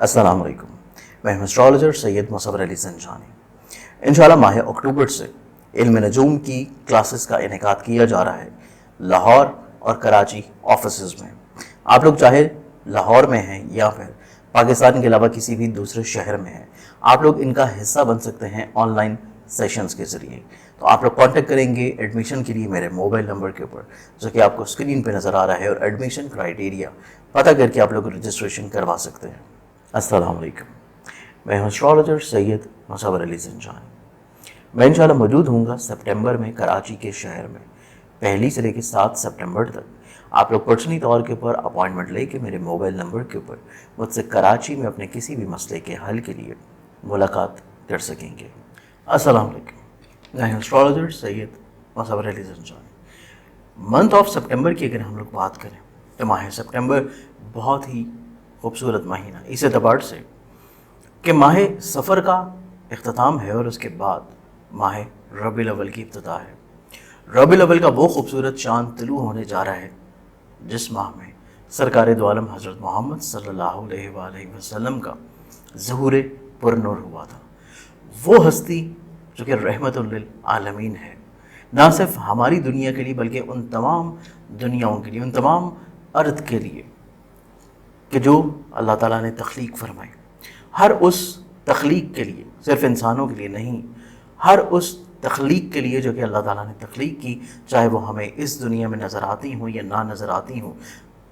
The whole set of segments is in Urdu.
السلام علیکم، میں ہوں اسٹرالوجر سید مصور علی زنجانی۔ انشاءاللہ ماہ اکتوبر سے علم نجوم کی کلاسز کا انعقاد کیا جا رہا ہے لاہور اور کراچی آفیسز میں۔ آپ لوگ چاہے لاہور میں ہیں یا پھر پاکستان کے علاوہ کسی بھی دوسرے شہر میں ہیں، آپ لوگ ان کا حصہ بن سکتے ہیں آن لائن سیشنز کے ذریعے۔ تو آپ لوگ کانٹیکٹ کریں گے ایڈمیشن کے لیے میرے موبائل نمبر کے اوپر جو کہ آپ کو اسکرین پہ نظر آ رہا ہے، اور ایڈمیشن کرائیٹیریا پتہ کر کے آپ لوگ رجسٹریشن کروا سکتے ہیں۔ السلام علیکم، میں ہوں اسٹرالوجر سید مصور علی زنجانی۔ میں انشاءاللہ موجود ہوں گا سپٹمبر میں کراچی کے شہر میں، 1 سے لے کے 7 سپٹمبر تک۔ آپ لوگ پرسنلی طور کے اوپر اپوائنٹمنٹ لے کے میرے موبائل نمبر کے اوپر مجھ سے کراچی میں اپنے کسی بھی مسئلے کے حل کے لیے ملاقات کر سکیں گے۔ السلام علیکم، میں ہوں اسٹرالوجر سید مصور علی زنجانی۔ منتھ آف سپٹمبر کی اگر ہم لوگ بات کریں تو ماہ سپٹمبر بہت ہی خوبصورت مہینہ اس اعتبار سے کہ ماہ سفر کا اختتام ہے اور اس کے بعد ماہ ربیع الاول کی ابتدا ہے۔ ربیع الاول کا وہ خوبصورت چاند طلوع ہونے جا رہا ہے جس ماہ میں سرکار دو عالم حضرت محمد صلی اللہ علیہ وآلہ وسلم کا ظہور پرنور ہوا تھا۔ وہ ہستی جو کہ رحمت للعالمین ہے، نہ صرف ہماری دنیا کے لیے بلکہ ان تمام دنیاؤں کے لیے، ان تمام ارض کے لیے کہ جو اللہ تعالیٰ نے تخلیق فرمائی۔ ہر اس تخلیق کے لیے، صرف انسانوں کے لیے نہیں، ہر اس تخلیق کے لیے جو کہ اللہ تعالیٰ نے تخلیق کی، چاہے وہ ہمیں اس دنیا میں نظر آتی ہوں یا نہ نظر آتی ہوں،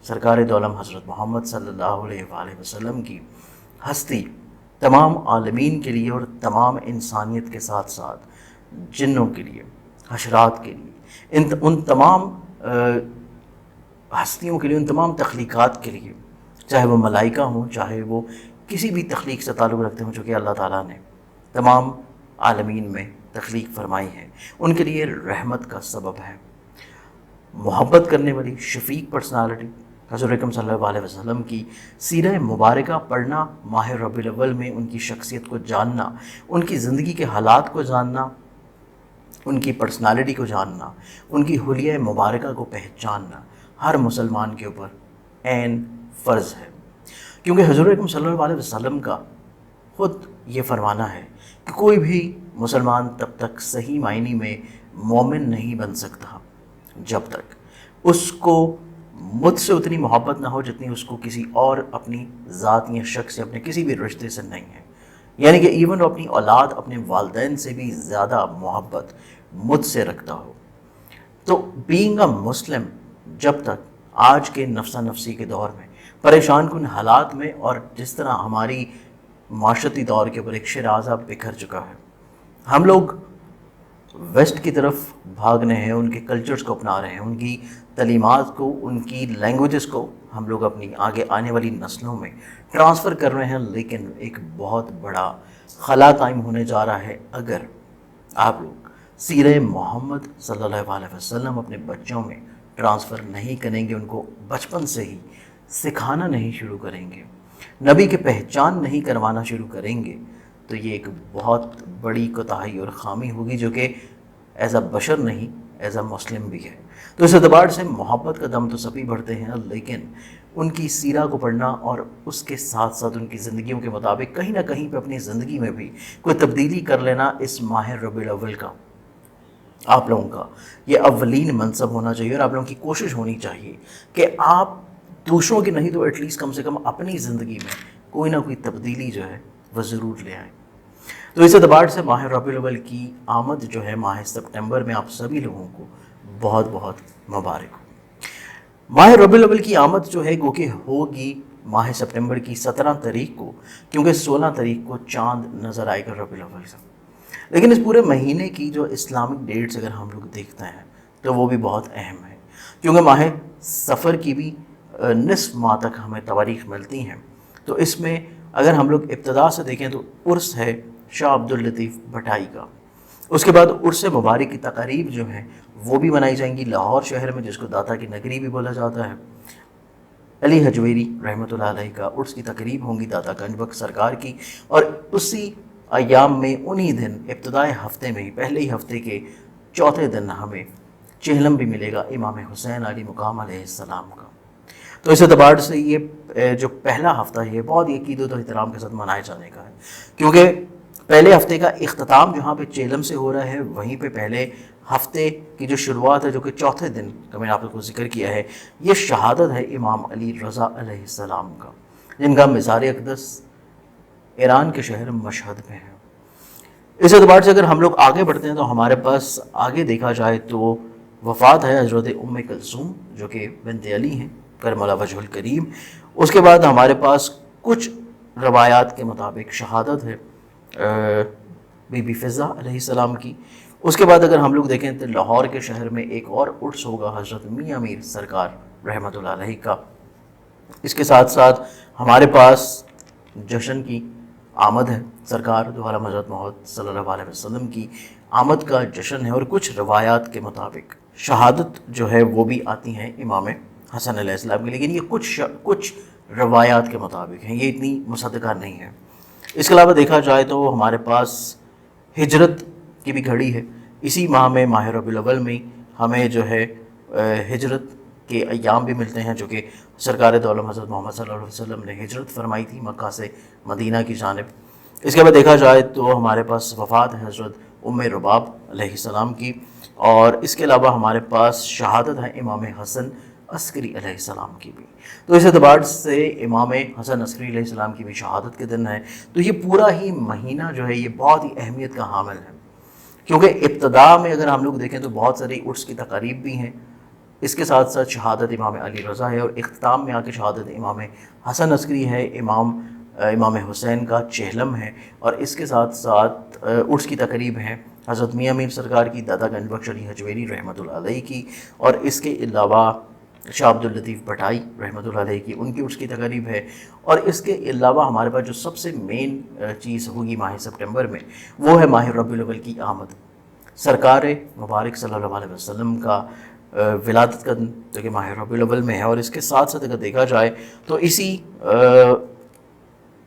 سرکار دو عالم حضرت محمد صلی اللہ علیہ وآلہ وسلم کی ہستی تمام عالمین کے لیے اور تمام انسانیت کے ساتھ ساتھ جنوں کے لیے، حشرات کے لیے، ان تمام ہستیوں کے لیے، ان تمام تخلیقات کے لیے، چاہے وہ ملائکہ ہوں، چاہے وہ کسی بھی تخلیق سے تعلق رکھتے ہوں جو کہ اللہ تعالیٰ نے تمام عالمین میں تخلیق فرمائی ہے، ان کے لیے رحمت کا سبب ہے۔ محبت کرنے والی شفیق پرسنالٹی حضور اکرم صلی اللہ علیہ وسلم کی سیرہ مبارکہ پڑھنا، ماہ ربیع الاول میں ان کی شخصیت کو جاننا، ان کی زندگی کے حالات کو جاننا، ان کی پرسنالٹی کو جاننا، ان کی حلیہ مبارکہ کو پہچاننا ہر مسلمان کے اوپر عین فرض ہے، کیونکہ حضور اکرم صلی اللہ علیہ وسلم کا خود یہ فرمانا ہے کہ کوئی بھی مسلمان تب تک صحیح معنی میں مومن نہیں بن سکتا جب تک اس کو مجھ سے اتنی محبت نہ ہو جتنی اس کو کسی اور اپنی ذات یا شخص سے، اپنے کسی بھی رشتے سے نہیں ہے۔ یعنی کہ ایون اپنی اولاد، اپنے والدین سے بھی زیادہ محبت مجھ سے رکھتا ہو۔ تو بینگ اے مسلم جب تک آج کے نفسا نفسی کے دور میں، پریشان کن حالات میں، اور جس طرح ہماری معاشرتی دور کے اوپر ایک شیرازہ بکھر چکا ہے، ہم لوگ ویسٹ کی طرف بھاگ رہے ہیں، ان کے کلچرز کو اپنا رہے ہیں، ان کی تعلیمات کو، ان کی لینگویجز کو ہم لوگ اپنی آگے آنے والی نسلوں میں ٹرانسفر کر رہے ہیں، لیکن ایک بہت بڑا خلا قائم ہونے جا رہا ہے اگر آپ لوگ سیرہ محمد صلی اللہ علیہ وسلم اپنے بچوں میں ٹرانسفر نہیں کریں گے، ان کو بچپن سے ہی سکھانا نہیں شروع کریں گے، نبی کی پہچان نہیں کروانا شروع کریں گے، تو یہ ایک بہت بڑی کوتاہی اور خامی ہوگی جو کہ ایز اے بشر نہیں، ایز اے مسلم بھی ہے۔ تو اس اعتبار سے محبت کا دم تو سبھی بڑھتے ہیں، لیکن ان کی سیرہ کو پڑھنا اور اس کے ساتھ ساتھ ان کی زندگیوں کے مطابق کہیں نہ کہیں پہ اپنی زندگی میں بھی کوئی تبدیلی کر لینا، اس ماہ ربیع الاول کا آپ لوگوں کا یہ اولین منصب ہونا چاہیے، اور آپ لوگوں کی کوشش ہونی چاہیے کہ آپ دوسروں کی نہیں تو ایٹ لیسٹ کم سے کم اپنی زندگی میں کوئی نہ کوئی تبدیلی جو ہے وہ ضرور لے آئیں۔ تو اس اعتبار سے ماہ ربیع الاول کی آمد جو ہے ماہ سپٹمبر میں، آپ سبھی لوگوں کو بہت بہت مبارک ہو۔ ماہ ربیع الاول کی آمد جو ہے گو کہ ہوگی ماہ سپٹمبر کی 17 تاریخ کو، کیونکہ 16 تاریخ کو چاند نظر آئے گا ربیع الاول کا۔ لیکن اس پورے مہینے کی جو اسلامک ڈیٹس اگر ہم لوگ دیکھتے ہیں تو وہ بھی بہت اہم ہے، کیونکہ ماہ سفر کی بھی نصف ماہ تک ہمیں تواریخ ملتی ہیں۔ تو اس میں اگر ہم لوگ ابتدا سے دیکھیں تو عرس ہے شاہ عبداللطیف بھٹائی کا، اس کے بعد عرس مبارک کی تقاریب جو ہیں وہ بھی منائی جائیں گی لاہور شہر میں، جس کو داتا کی نگری بھی بولا جاتا ہے۔ علی حجویری رحمۃ اللہ علیہ کا عرس کی تقریب ہوں گی داتا گنج بخش سرکار کی، اور اسی ایام میں انہی دن ابتدائے ہفتے میں ہی، پہلے ہی ہفتے کے چوتھے دن ہمیں چہلم بھی ملے گا امام حسین علی مقام علیہ السلام کا۔ تو اس اعتبار سے یہ جو پہلا ہفتہ ہے یہ بہت ہی عقیدت و احترام کے ساتھ منائے جانے کا ہے، کیونکہ پہلے ہفتے کا اختتام جہاں پہ چیلم سے ہو رہا ہے، وہیں پہ پہلے ہفتے کی جو شروعات ہے جو کہ چوتھے دن کا میں نے آپ کو ذکر کیا ہے، یہ شہادت ہے امام علی رضا علیہ السلام کا، جن کا مزار اقدس ایران کے شہر مشہد میں ہے۔ اس اعتبار سے اگر ہم لوگ آگے بڑھتے ہیں تو ہمارے پاس آگے دیکھا جائے تو وفات ہے حضرت ام کلثوم جو کہ بنت علی ہیں کرم اللہ وجہ الکریم۔ اس کے بعد ہمارے پاس کچھ روایات کے مطابق شہادت ہے بی بی فضہ علیہ السلام کی۔ اس کے بعد اگر ہم لوگ دیکھیں تو لاہور کے شہر میں ایک اور عرس ہوگا حضرت میاں میر سرکار رحمۃ اللہ علیہ کا۔ اس کے ساتھ ساتھ ہمارے پاس جشن کی آمد ہے، سرکار دو عالم حضرت محمد صلی اللہ علیہ وسلم کی آمد کا جشن ہے، اور کچھ روایات کے مطابق شہادت جو ہے وہ بھی آتی ہیں امام حسن علیہ السلام کی، لیکن یہ کچھ روایات کے مطابق ہیں، یہ اتنی مصدقہ نہیں ہے۔ اس کے علاوہ دیکھا جائے تو ہمارے پاس ہجرت کی بھی گھڑی ہے، اسی ماہ میں ماہ ربیع الاول میں ہمیں جو ہے ہجرت کے ایام بھی ملتے ہیں، جو کہ سرکار دو عالم حضرت محمد صلی اللہ علیہ وسلم نے ہجرت فرمائی تھی مکہ سے مدینہ کی جانب۔ اس کے بعد دیکھا جائے تو ہمارے پاس وفات ہے حضرت ام رباب علیہ السلام کی، اور اس کے علاوہ ہمارے پاس شہادت ہے امام حسن عسکری علیہ السلام کی بھی۔ تو اس اعتبار سے امام حسن عسکری علیہ السلام کی بھی شہادت کے دن ہے۔ تو یہ پورا ہی مہینہ جو ہے یہ بہت ہی اہمیت کا حامل ہے، کیونکہ ابتدا میں اگر ہم لوگ دیکھیں تو بہت ساری عرس کی تقاریب بھی ہیں، اس کے ساتھ ساتھ شہادت امام علی رضا ہے، اور اختتام میں آ کے شہادت امام حسن عسکری ہے، امام حسین کا چہلم ہے، اور اس کے ساتھ ساتھ عرس کی تقریب ہیں حضرت میاں میر سرکار کی، دادا گنج بخش علی حجویری رحمۃ اللہ علیہ کی، اور اس کے علاوہ شاہ عبد اللطیف بھٹائی رحمۃ اللہ علیہ کی، ان کی عرس کی تقریب ہے۔ اور اس کے علاوہ ہمارے پاس جو سب سے مین چیز ہوگی ماہ سپٹمبر میں، وہ ہے ماہ ربیع الاول کی آمد، سرکار مبارک صلی اللہ علیہ وسلم کا ولادت کا دن جو کہ ماہ ربیع الاول میں ہے۔ اور اس کے ساتھ ساتھ اگر دیکھا جائے تو اسی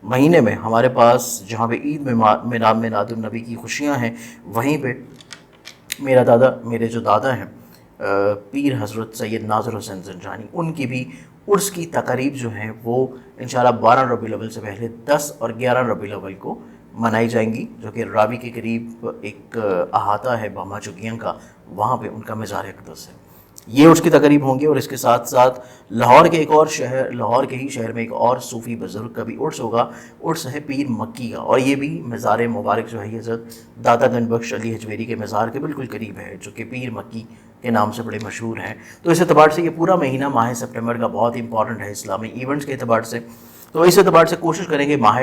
مہینے میں ہمارے پاس جہاں پہ عید میں میلاد النبی کی خوشیاں ہیں، وہیں پہ میرے جو دادا ہیں پیر حضرت سید ناظر حسین زنجانی، ان کی بھی عرس کی تقریب جو ہیں وہ انشاءاللہ 12 ربیع الاول سے پہلے 10 اور 11 ربیع الاول کو منائی جائیں گی، جو کہ راوی کے قریب ایک احاطہ ہے بہما چگیاں کا، وہاں پہ ان کا مزار اقدس ہے، یہ عرس کی تقریب ہوں گی۔ اور اس کے ساتھ ساتھ لاہور کے ہی شہر میں ایک اور صوفی بزرگ کا بھی عرس ہوگا، عرس ہے پیر مکی کا، اور یہ بھی مزار مبارک جو ہے یہ حضرت دادا گنج بخش علی حجویری کے مزار کے بالکل قریب ہے، جو کہ پیر مکی کے نام سے بڑے مشہور ہیں۔ تو اس اعتبار سے یہ پورا مہینہ ماہ سپٹمبر کا بہت امپورٹنٹ ہے اسلامی ایونٹس کے اعتبار سے۔ تو اس اعتبار سے کوشش کریں گے ماہ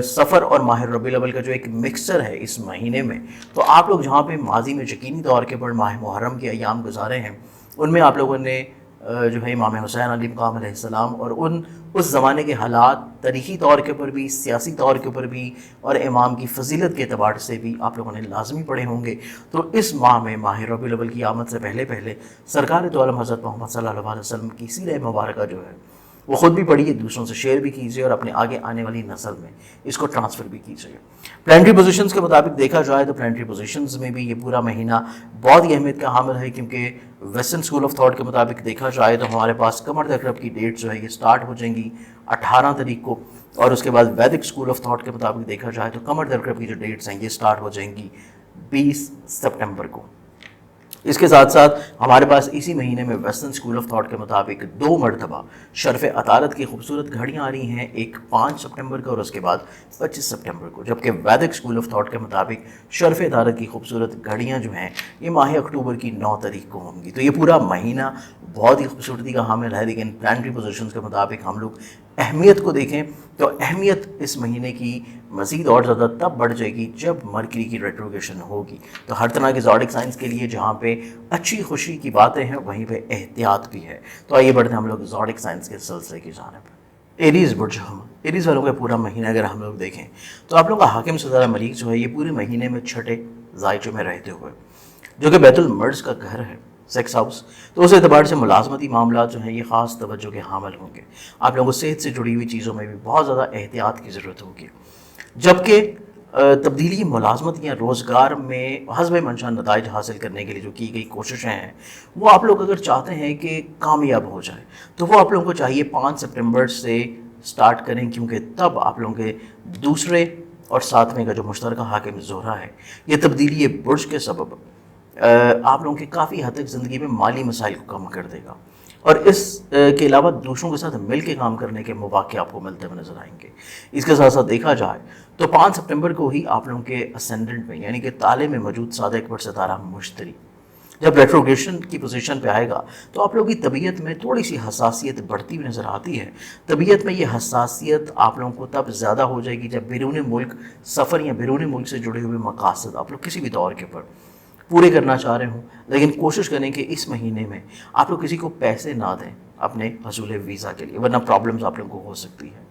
سفر اور ماہ ربیع الاول کا جو ایک مکسچر ہے اس مہینے میں، تو آپ لوگ جہاں پہ ماضی میں یقینی طور کے پر ماہ محرم کے ایام گزارے ہیں، ان میں آپ لوگوں نے جو ہے امام حسین علیہ مقام علیہ السلام اور اس زمانے کے حالات، تاریخی طور کے اوپر بھی، سیاسی طور کے اوپر بھی، اور امام کی فضیلت کے اعتبار سے بھی آپ لوگوں نے لازمی پڑھے ہوں گے۔ تو اس ماہ میں ماہ ربیع الاول کی آمد سے پہلے سرکار دو عالم حضرت محمد صلی اللہ علیہ وسلم کی سیرہ مبارکہ جو ہے وہ خود بھی پڑھیے، دوسروں سے شیئر بھی کیجیے، اور اپنے آگے آنے والی نسل میں اس کو ٹرانسفر بھی کیجیے۔ پلانٹری پوزیشنز کے مطابق دیکھا جائے تو پلانٹری پوزیشنز میں بھی یہ پورا مہینہ بہت ہی اہمیت کا حامل ہے، کیونکہ ویسٹرن اسکول آف تھاٹ کے مطابق دیکھا جائے تو ہمارے پاس قمر دکرب کی ڈیٹ جو ہے یہ سٹارٹ ہو جائیں گی 18 تاریخ کو، اور اس کے بعد ویدک اسکول آف تھاٹ کے مطابق دیکھا جائے تو قمر دکرب کی جو ڈیٹس ہیں یہ سٹارٹ ہو جائیں گی 20 سپٹمبر کو۔ اس کے ساتھ ساتھ ہمارے پاس اسی مہینے میں ویسٹرن اسکول آف تھاٹ کے مطابق 2 مرتبہ شرف عطارت کی خوبصورت گھڑیاں آ رہی ہیں، ایک 5 سپٹمبر کو اور اس کے بعد 25 سپٹمبر کو، جبکہ ویدک اسکول آف تھاٹ کے مطابق شرف عطارت کی خوبصورت گھڑیاں جو ہیں یہ ماہ اکتوبر کی 9 تاریخ کو ہوں گی۔ تو یہ پورا مہینہ بہت ہی خوبصورتی کا حامل ہے، لیکن پلانٹری پوزیشنز کے مطابق ہم لوگ اہمیت کو دیکھیں تو اہمیت اس مہینے کی مزید اور زیادہ تب بڑھ جائے گی جب مرکری کی ریٹروگیشن ہوگی۔ تو ہر طرح کے زوڈک سائنس کے لیے جہاں پہ اچھی خوشی کی باتیں ہیں وہیں پہ احتیاط بھی ہے۔ تو آئیے بڑھتے ہیں ہم لوگ زوڈک سائنس کے سلسلے کی جانب۔ ایریز برج، ایریز والوں کا پورا مہینہ اگر ہم لوگ دیکھیں تو آپ لوگوں کا حاکم ستارہ مریخ جو ہے یہ پورے مہینے میں چھٹے زائچے میں رہتے ہوئے، جو کہ بیت المرز کا گھر ہے، سیکس ہاؤس، تو اس اعتبار سے ملازمتی معاملات جو ہیں یہ خاص توجہ کے حامل ہوں گے۔ آپ لوگوں کو صحت سے جڑی ہوئی چیزوں میں بھی بہت زیادہ احتیاط کی ضرورت ہوگی، جبکہ تبدیلی ملازمت یا روزگار میں حسب منشاء نتائج حاصل کرنے کے لیے جو کی گئی کوششیں ہیں، وہ آپ لوگ اگر چاہتے ہیں کہ کامیاب ہو جائے تو وہ آپ لوگوں کو چاہیے 5 سپٹمبر سے سٹارٹ کریں، کیونکہ تب آپ لوگوں کے دوسرے اور ساتویں کا جو مشترکہ حاکم زہرہ ہے، یہ تبدیلی برج کے سبب آپ لوگوں کے کافی حد تک زندگی میں مالی مسائل کو کم کر دے گا، اور اس کے علاوہ دوسروں کے ساتھ مل کے کام کرنے کے مواقع آپ کو ملتے ہوئے نظر آئیں گے۔ اس کے ساتھ ساتھ دیکھا جائے تو 5 سپٹمبر کو ہی آپ لوگوں کے اسینڈنٹ میں یعنی کہ تالے میں موجود سادہ اکبر ستارہ مشتری جب ریٹروگریشن کی پوزیشن پہ آئے گا تو آپ لوگوں کی طبیعت میں تھوڑی سی حساسیت بڑھتی ہوئی نظر آتی ہے۔ طبیعت میں یہ حساسیت آپ لوگوں کو تب زیادہ ہو جائے گی جب بیرون ملک سفر یا بیرون ملک سے جڑے ہوئے مقاصد آپ لوگ کسی بھی دور کے پر پورے کرنا چاہ رہے ہوں، لیکن کوشش کریں کہ اس مہینے میں آپ لوگ کسی کو پیسے نہ دیں اپنے حصول ویزا کے لیے، ورنہ پرابلمز آپ لوگوں کو ہو سکتی ہے۔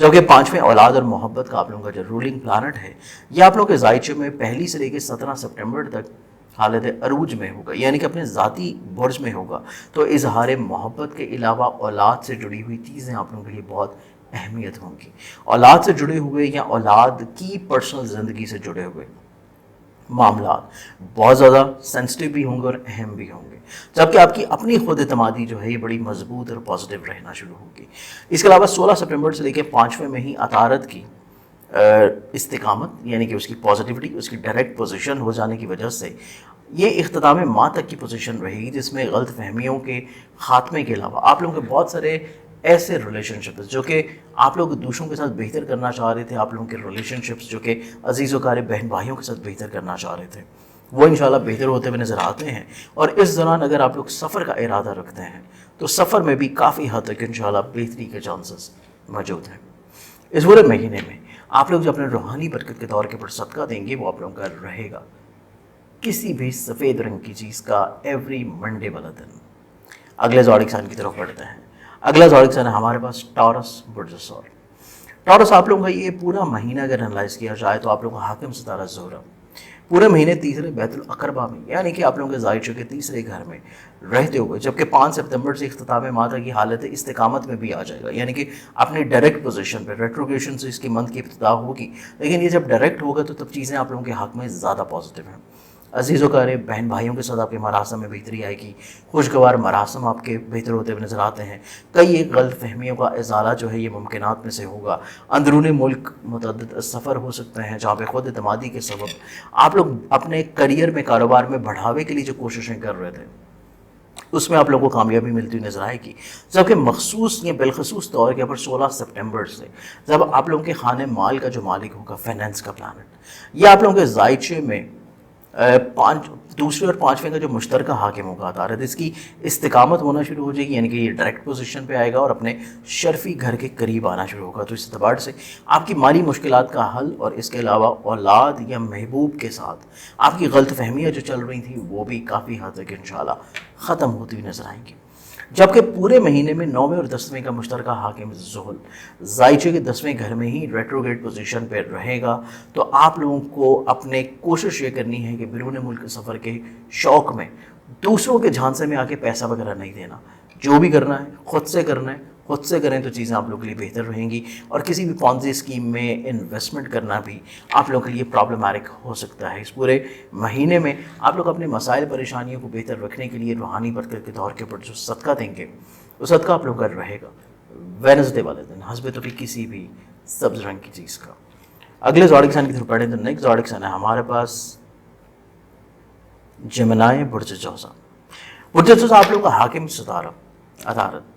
جبکہ 5ویں اولاد اور محبت کا آپ لوگوں کا جو رولنگ پلانٹ ہے، یہ آپ لوگوں کے زائچے میں 1 سے لے کے 17 سپٹمبر تک حالت عروج میں ہوگا، یعنی کہ اپنے ذاتی برج میں ہوگا، تو اظہار محبت کے علاوہ اولاد سے جڑی ہوئی چیزیں آپ لوگوں کے لیے بہت اہمیت ہوں گی۔ اولاد سے جڑے ہوئے یا اولاد کی پرسنل زندگی سے جڑے ہوئے معاملات بہت زیادہ سینسٹیو بھی ہوں گے اور اہم بھی ہوں گے، جبکہ آپ کی اپنی خود اعتمادی جو ہے یہ بڑی مضبوط اور پازیٹیو رہنا شروع ہوگی۔ اس کے علاوہ 16 سپٹمبر سے لے کے 5ویں میں ہی عطارد کی استقامت یعنی کہ اس کی پازیٹیوٹی، اس کی ڈائریکٹ پوزیشن ہو جانے کی وجہ سے یہ اختتام ماہ تک کی پوزیشن رہے گی، جس میں غلط فہمیوں کے خاتمے کے علاوہ آپ لوگوں کے بہت سارے ایسے ریلیشن شپس جو کہ آپ لوگ دوسروں کے ساتھ بہتر کرنا چاہ رہے تھے، آپ لوگوں کے ریلیشن شپس جو کہ عزیز و قارب بہن بھائیوں کے ساتھ بہتر کرنا چاہ رہے تھے، وہ انشاءاللہ بہتر ہوتے ہوئے نظر آتے ہیں۔ اور اس دوران اگر آپ لوگ سفر کا ارادہ رکھتے ہیں تو سفر میں بھی کافی حد تک انشاءاللہ بہتری کے چانسز موجود ہیں۔ اس پورے مہینے میں آپ لوگ جو اپنے روحانی برکت کے طور کے پر صدقہ دیں گے وہ آپ لوگوں کا رہے گا کسی بھی سفید رنگ کی چیز کا ایوری منڈے والا دن۔ اگلے زوڈک سائن کی طرف بڑھتے ہیں۔ اگلا زوڈک سائن ہے ہمارے پاس ٹورس برج ثور۔ ٹورس آپ لوگوں کا یہ پورا مہینہ اگر انالائز کیا جائے تو آپ لوگوں کا حاکم ستارہ زہرہ پورے مہینے تیسرے بیت الاقربہ میں یعنی کہ آپ لوگوں کے زائچے کے تیسرے گھر میں رہتے ہوئے، جبکہ 5 سپتمبر سے اختتام ماہ تک کی حالت استقامت میں بھی آ جائے گا، یعنی کہ اپنے ڈائریکٹ پوزیشن پہ ریٹروگریشن سے اس کی منتھ کی ابتدا ہوگی، لیکن یہ جب ڈائریکٹ ہوگا تو تب چیزیں آپ لوگوں کے حق میں زیادہ پازیٹیو ہیں۔ عزیز و قارب بہن بھائیوں کے ساتھ آپ کے مراسم میں بہتری آئے گی، خوشگوار مراسم آپ کے بہتر ہوتے ہوئے نظر آتے ہیں۔ کئی ایک غلط فہمیوں کا ازالہ جو ہے یہ ممکنات میں سے ہوگا۔ اندرون ملک متعدد سفر ہو سکتے ہیں جہاں پہ خود اعتمادی کے سبب آپ لوگ اپنے کریئر میں کاروبار میں بڑھاوے کے لیے جو کوششیں کر رہے تھے اس میں آپ لوگوں کو کامیابی ملتی ہوئی نظر آئے گی، جبکہ مخصوص یا بالخصوص طور کے پر 16 سپٹمبر سے جب آپ لوگوں کے خانے مال کا جو مالک ہوگا فائنینس کا پلانٹ، یہ آپ لوگوں کے زائچے میں دوسرے اور 5ویں کا جو مشترکہ حاکم ہوگا عطارد، اس کی استقامت ہونا شروع ہو جائے گی، یعنی کہ یہ ڈائریکٹ پوزیشن پہ آئے گا اور اپنے شرفی گھر کے قریب آنا شروع ہوگا، تو اس اعتبار سے آپ کی مالی مشکلات کا حل اور اس کے علاوہ اولاد یا محبوب کے ساتھ آپ کی غلط فہمیاں جو چل رہی تھیں وہ بھی کافی حد تک انشاءاللہ ختم ہوتی ہوئی نظر آئیں گی۔ جبکہ پورے مہینے میں 9ویں اور 10ویں کا مشترکہ حاکم زحل زائچے کے 10ویں گھر میں ہی ریٹروگریڈ پوزیشن پہ رہے گا، تو آپ لوگوں کو اپنے کوشش یہ کرنی ہے کہ بیرون ملک سفر کے شوق میں دوسروں کے جھانسے میں آ کے پیسہ وغیرہ نہیں دینا، جو بھی کرنا ہے خود سے کرنا ہے، خود سے کریں تو چیزیں آپ لوگوں کے لیے بہتر رہیں گی، اور کسی بھی پونزی اسکیم میں انویسٹمنٹ کرنا بھی آپ لوگوں کے لیے پرابلمٹک ہو سکتا ہے۔ اس پورے مہینے میں آپ لوگ اپنے مسائل پریشانیوں کو بہتر رکھنے کے لیے روحانی برکت کے طور کے پر جو صدقہ دیں گے وہ صدقہ آپ لوگوں کا رہے گا وینسڈے والے دن حسب تو بھی کسی بھی سبز رنگ کی چیز کا۔ اگلے زوڈک سائن کی طرف پڑھیں تو نیکسٹ زوڈک سائن ہے ہمارے پاس جمنائے برج جوزا۔ برج جوزا آپ لوگوں کا حاکم ستارہ عطارد،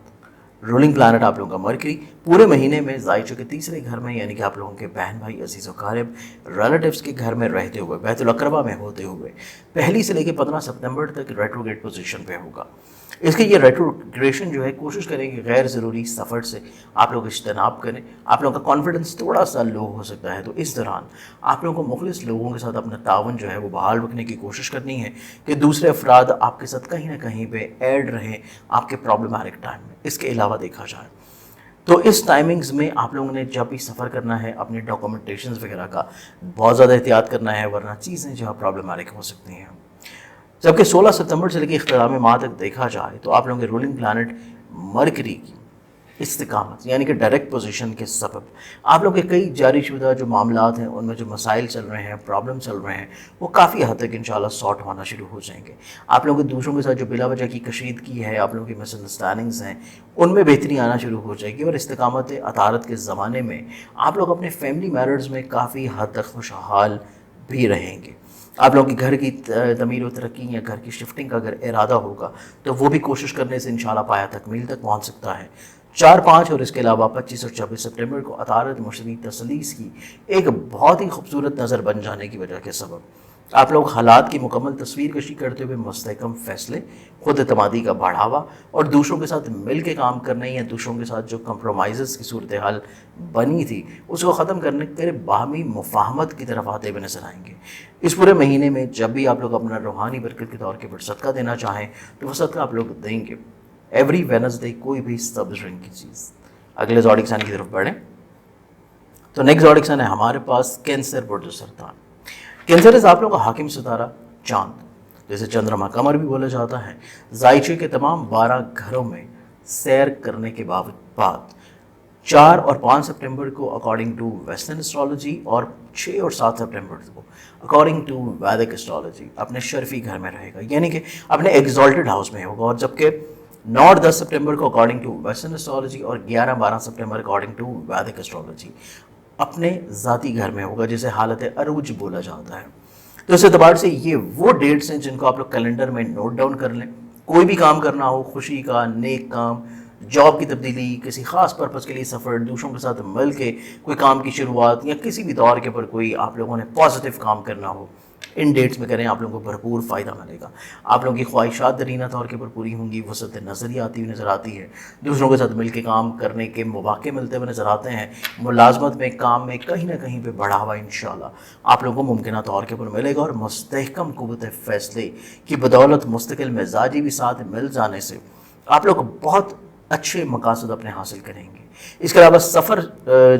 رولنگ پلانٹ آپ لوگوں کا مرکری، پورے مہینے میں زائچے کے تیسرے گھر میں یعنی کہ آپ لوگوں کے بہن بھائی عزیز و قارب ریلیٹیوز کے گھر میں رہتے ہوئے بیت الاقربہ میں ہوتے ہوئے 1 سے لے کے 15 سپتمبر تک ریٹروگریڈ پوزیشن پہ ہوگا۔ اس کے یہ ریٹروگریشن جو ہے کوشش کریں کہ غیر ضروری سفر سے آپ لوگ اجتناب کریں، آپ لوگوں کا کانفیڈنس تھوڑا سا لو ہو سکتا ہے، تو اس دوران آپ لوگوں کو مخلص لوگوں کے ساتھ اپنا تعاون جو ہے وہ بحال رکھنے کی کوشش کرنی ہے کہ دوسرے افراد آپ کے ساتھ کہیں نہ کہیں پہ ایڈ رہیں آپ کے پرابلمٹک ٹائم میں۔ اس کے علاوہ دیکھا جائے تو اس ٹائمنگز میں آپ لوگوں نے جب بھی سفر کرنا ہے اپنے ڈاکومنٹیشنز وغیرہ کا بہت زیادہ احتیاط کرنا ہے، ورنہ چیزیں جو ہے پرابلمٹک ہو سکتی ہیں۔ جبکہ 16 ستمبر سے لے کے اختتام ماہ تک دیکھا جائے تو آپ لوگوں کے رولنگ پلانٹ مرکری کی استقامت یعنی کہ ڈائریکٹ پوزیشن کے سبب آپ لوگ کے کئی جاری شدہ جو معاملات ہیں ان میں جو مسائل چل رہے ہیں، پرابلم چل رہے ہیں، وہ کافی حد تک انشاءاللہ سارٹ ہونا شروع ہو جائیں گے۔ آپ لوگوں کے دوسروں کے ساتھ جو بلا وجہ کی کشیدگی ہے، آپ لوگوں کی مس انڈرسٹینڈنگز ہیں، ان میں بہتری آنا شروع ہو جائے گی، اور استقامت اطہارت کے زمانے میں آپ لوگ اپنے فیملی میٹرز میں کافی حد تک خوشحال بھی رہیں گے۔ آپ لوگوں کی گھر کی تعمیر و ترقی یا گھر کی شفٹنگ کا اگر ارادہ ہوگا تو وہ بھی کوشش کرنے سے انشاءاللہ پایہ تکمیل تک پہنچ سکتا ہے۔ 4، 5 اور اس کے علاوہ 25 اور 26 سپٹمبر کو عطارد مشتری تسلیس کی ایک بہت ہی خوبصورت نظر بن جانے کی وجہ کے سبب آپ لوگ حالات کی مکمل تصویر کشی کرتے ہوئے مستحکم فیصلے، خود اعتمادی کا بڑھاوا اور دوسروں کے ساتھ مل کے کام کرنے یا دوسروں کے ساتھ جو کمپرومائزز کی صورتحال بنی تھی اس کو ختم کرنے کے باہمی مفاہمت کی طرف آتے ہوئے نظر آئیں گے۔ اس پورے مہینے میں جب بھی آپ لوگ اپنا روحانی برکت کے طور کے پر صدقہ دینا چاہیں تو وہ صدقہ آپ لوگ دیں گے ایوری وینسڈے، کوئی بھی سبز رنگ کی چیز۔ اگلے زوڈک سائن کی طرف بڑھیں تو نیکسٹ زوڈک سائن ہے ہمارے پاس کینسر، برج سرطان۔ کینسر از آپ لوگوں کا حاکم ستارہ چاند، جسے چندرما قمر بھی بولا جاتا ہے، زائچے کے تمام 12 گھروں میں سیر کرنے کے بعد 4 اور 5 سپٹمبر کو اکارڈنگ ٹو ویسٹرن اسٹرالوجی اور 6 اور 7 سپٹمبر کو اکارڈنگ ٹو ویدک اسٹرالوجی اپنے شرفی گھر میں رہے گا، یعنی کہ اپنے ایگزالٹڈ ہاؤس میں ہوگا، اور جبکہ 9 اور 10 سپٹمبر کو اکارڈنگ ٹو ویسٹرن اسٹرالوجی اور 11، 12 September according to Vedic astrology اپنے ذاتی گھر میں ہوگا، جسے حالت عروج بولا جاتا ہے۔ تو اس اعتبار سے یہ وہ ڈیٹس ہیں جن کو آپ لوگ کیلنڈر میں نوٹ ڈاؤن کر لیں۔ کوئی بھی کام کرنا ہو، خوشی کا، نیک کام، جاب کی تبدیلی، کسی خاص پرپس کے لیے سفر، دوسروں کے ساتھ مل کے کوئی کام کی شروعات، یا کسی بھی دور کے پر کوئی آپ لوگوں نے پازیٹیو کام کرنا ہو، ان ڈیٹس میں کریں، آپ لوگوں کو بھرپور فائدہ ملے گا۔ آپ لوگوں کی خواہشات درینہ طور کے پر پوری ہوں گی، وسعت نظریہ آتی ہوئی نظر آتی ہے، دوسروں کے ساتھ مل کے کام کرنے کے مواقع ملتے ہوئے نظر آتے ہیں، ملازمت میں، کام میں کہیں نہ کہیں پہ بڑھاوا انشاءاللہ آپ لوگوں کو ممکنہ طور کے پر ملے گا، اور مستحکم قوت فیصلے کی بدولت مستقل مزاجی بھی ساتھ مل جانے سے آپ لوگ بہت اچھے مقاصد اپنے حاصل کریں گے۔ اس کے علاوہ سفر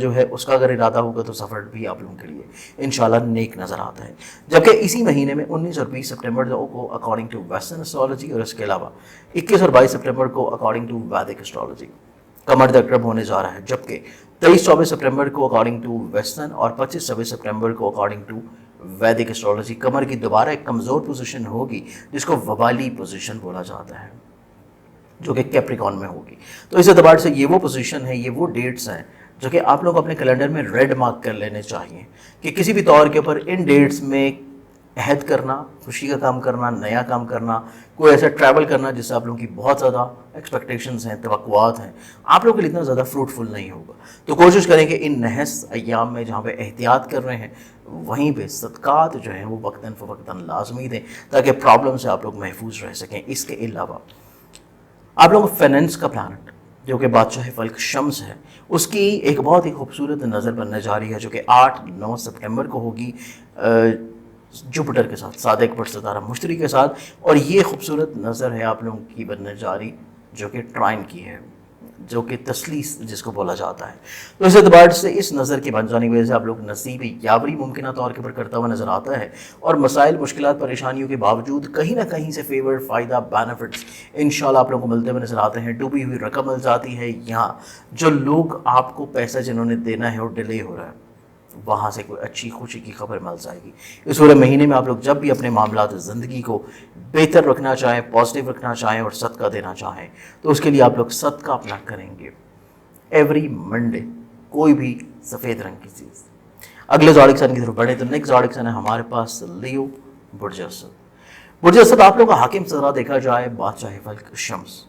جو ہے اس کا اگر ارادہ ہوگا تو سفر بھی آپ لوگوں کے لیے انشاءاللہ نیک نظر آتا ہے۔ جبکہ اسی مہینے میں 19 اور 20 سپٹمبر کو اکارڈنگ ٹو ویسٹرن اسٹرالوجی اور اس کے علاوہ 21 اور 22 سپٹمبر کو اکارڈنگ ٹو ویدک اسٹرالوجی قمر اقرب ہونے جا رہا ہے، جبکہ 23، 24 سپٹمبر کو اکارڈنگ ٹو ویسٹرن اور 25، 26 سپٹمبر کو اکارڈنگ ٹو ویدک اسٹرالوجی قمر کی دوبارہ ایک کمزور پوزیشن ہوگی جس کو وبالی پوزیشن بولا جاتا ہے، جو کہ کیپریکون میں ہوگی۔ تو اس اعتبار سے یہ وہ پوزیشن ہے، یہ وہ ڈیٹس ہیں جو کہ آپ لوگ اپنے کیلنڈر میں ریڈ مارک کر لینے چاہیے کہ کسی بھی طور کے اوپر ان ڈیٹس میں عہد کرنا، خوشی کا کام کرنا، نیا کام کرنا، کوئی ایسا ٹریول کرنا جس سے آپ لوگوں کی بہت زیادہ ایکسپیکٹیشنز ہیں، توقعات ہیں، آپ لوگوں کے لیے اتنا زیادہ فروٹفل نہیں ہوگا۔ تو کوشش کریں کہ ان نحس ایام میں جہاں پہ احتیاط کر رہے ہیں وہیں پہ صدقات جو ہیں وہ وقتاً فوقتاً لازمی دیں تاکہ پرابلم سے آپ لوگ محفوظ رہ سکیں۔ اس کے علاوہ آپ لوگوں کو فائنینس کا پلانٹ جو کہ بادشاہ فلک شمس ہے، اس کی ایک بہت ہی خوبصورت نظر بننے جا رہی ہے جو کہ 8، 9 سپٹمبر کو ہوگی جوپٹر کے ساتھ، صادق پر ستارہ مشتری کے ساتھ، اور یہ خوبصورت نظر ہے آپ لوگوں کی بننے جا رہی جو کہ ٹرائن کی ہے، جو کہ تسلیس جس کو بولا جاتا ہے۔ تو اس اعتبار سے اس نظر کے بن جانے کی وجہ سے آپ لوگ نصیب یاوری ممکنہ طور کے پر کرتا ہوا نظر آتا ہے، اور مسائل، مشکلات، پریشانیوں کے باوجود کہیں نہ کہیں سے فیور، فائدہ، بینیفٹس انشاءاللہ آپ لوگوں کو ملتے ہوئے نظر آتے ہیں۔ ڈوبی ہوئی رقم مل جاتی ہے، یہاں جو لوگ آپ کو پیسہ جنہوں نے دینا ہے اور ڈیلے ہو رہا ہے وہاں سے کوئی اچھی خوشی کی خبر مل جائے گی۔ اس پورے مہینے میں آپ لوگ جب بھی اپنے معاملات زندگی کو بہتر رکھنا چاہیں، پازیٹیو رکھنا چاہیں اور صدقہ دینا چاہیں تو اس کے لیے آپ لوگ صدقہ اپنا کریں گے ایوری منڈے، کوئی بھی سفید رنگ کی چیز۔ اگلے زوڈک سائن کی طرف بڑھیں تو نیکسٹ زوڈک سائن ہے ہمارے پاس لیو، برج اسد۔ برج اسد آپ لوگ کا حاکم ستارہ دیکھا جائے بادشاہ فلک شمس،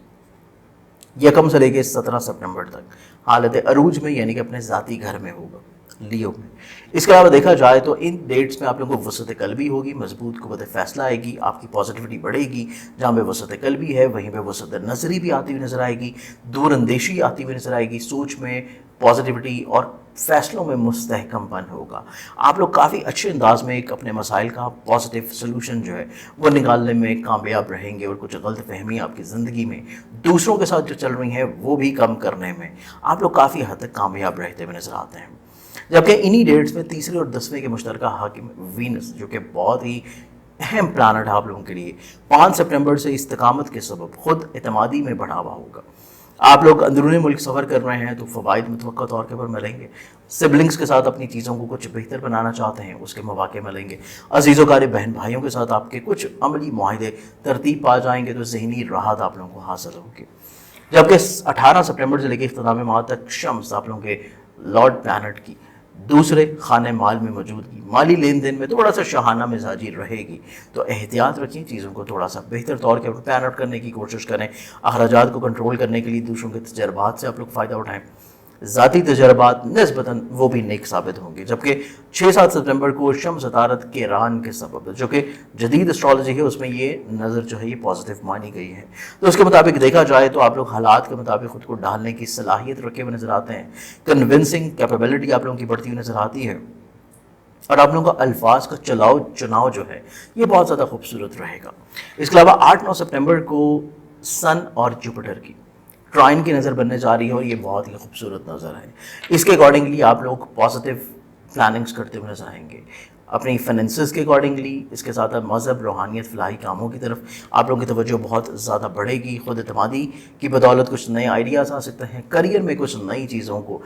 1 سے لے کے 17 سپٹمبر تک حالت عروج میں، یعنی کہ اپنے ذاتی گھر میں ہوگا، لیو میں۔ اس کے علاوہ دیکھا جائے تو ان ڈیٹس میں آپ لوگوں کو وسعت قلبی ہوگی، مضبوط قوت فیصلہ آئے گی، آپ کی پازیٹیوٹی بڑھے گی، جہاں پہ وسعت قلبی ہے وہیں پہ وسعت نظری بھی آتی ہوئی نظر آئے گی، دور اندیشی آتی ہوئی نظر آئے گی، سوچ میں پازیٹیوٹی اور فیصلوں میں مستحکم پن ہوگا۔ آپ لوگ کافی اچھے انداز میں ایک اپنے مسائل کا پازیٹیو سلوشن جو ہے وہ نکالنے میں کامیاب رہیں گے، اور کچھ غلط فہمیاں آپ کی زندگی میں دوسروں کے ساتھ جو چل رہی ہیں وہ بھی کم کرنے میں آپ لوگ کافی حد تک کامیاب رہتے ہوئے نظر آتے ہیں۔ جبکہ انہی ڈیٹس میں 3 اور 10 کے مشترکہ حاکم وینس جو کہ بہت ہی اہم پلانٹ ہے آپ لوگوں کے لیے، 5 سپٹمبر سے استقامت کے سبب خود اعتمادی میں بڑھاوا ہوگا، آپ لوگ اندرونی ملک سفر کر رہے ہیں تو فوائد متوقع طور کے پر ملیں گے. سبلنگس کے ساتھ اپنی چیزوں کو کچھ بہتر بنانا چاہتے ہیں, اس کے مواقع ملیں گے. عزیز و قارب بہن بھائیوں کے ساتھ آپ کے کچھ عملی معاہدے ترتیب پا جائیں گے تو ذہنی راحت آپ لوگوں کو حاصل ہوگی. جبکہ 18 سپٹمبر سے لے کے اختتام ماہ تک شمس آپ لوگوں کے لارڈ پلانٹ کی دوسرے خانے مال میں موجودگی مالی لین دین میں تھوڑا سا شاہانہ مزاجی رہے گی, تو احتیاط رکھیں, چیزوں کو تھوڑا سا بہتر طور کے پلان آؤٹ کرنے کی کوشش کریں. اخراجات کو کنٹرول کرنے کے لیے دوسروں کے تجربات سے آپ لوگ فائدہ اٹھائیں. ذاتی تجربات نسبتاً وہ بھی نیک ثابت ہوں گے. جبکہ 6-7 ستمبر کو شمس عطارد کیران کے سبب, جو کہ جدید اسٹرالوجی ہے اس میں یہ نظر جو ہے یہ پازیٹیو مانی گئی ہے, تو اس کے مطابق دیکھا جائے تو آپ لوگ حالات کے مطابق خود کو ڈھالنے کی صلاحیت رکھے ہوئے نظر آتے ہیں. کنونسنگ کیپیبلٹی آپ لوگوں کی بڑھتی ہوئی نظر آتی ہے, اور آپ لوگوں کا الفاظ کا چناؤ جو ہے یہ بہت زیادہ خوبصورت رہے گا. اس کے علاوہ 8-9 سپٹمبر کو سن اور جوپیٹر کی ٹرائن کی نظر بننے جا رہی ہے, اور یہ بہت ہی خوبصورت نظر ہے. اس کے اکارڈنگلی آپ لوگ پازیٹیو پلاننگز کرتے ہوئے نظر آئیں گے اپنی فننسز کے اکارڈنگلی. اس کے ساتھ مذہب, روحانیت, فلاحی کاموں کی طرف آپ لوگوں کی توجہ بہت زیادہ بڑھے گی. خود اعتمادی کی بدولت کچھ نئے آئیڈیاز آ سکتے ہیں. کریئر میں کچھ نئی چیزوں کو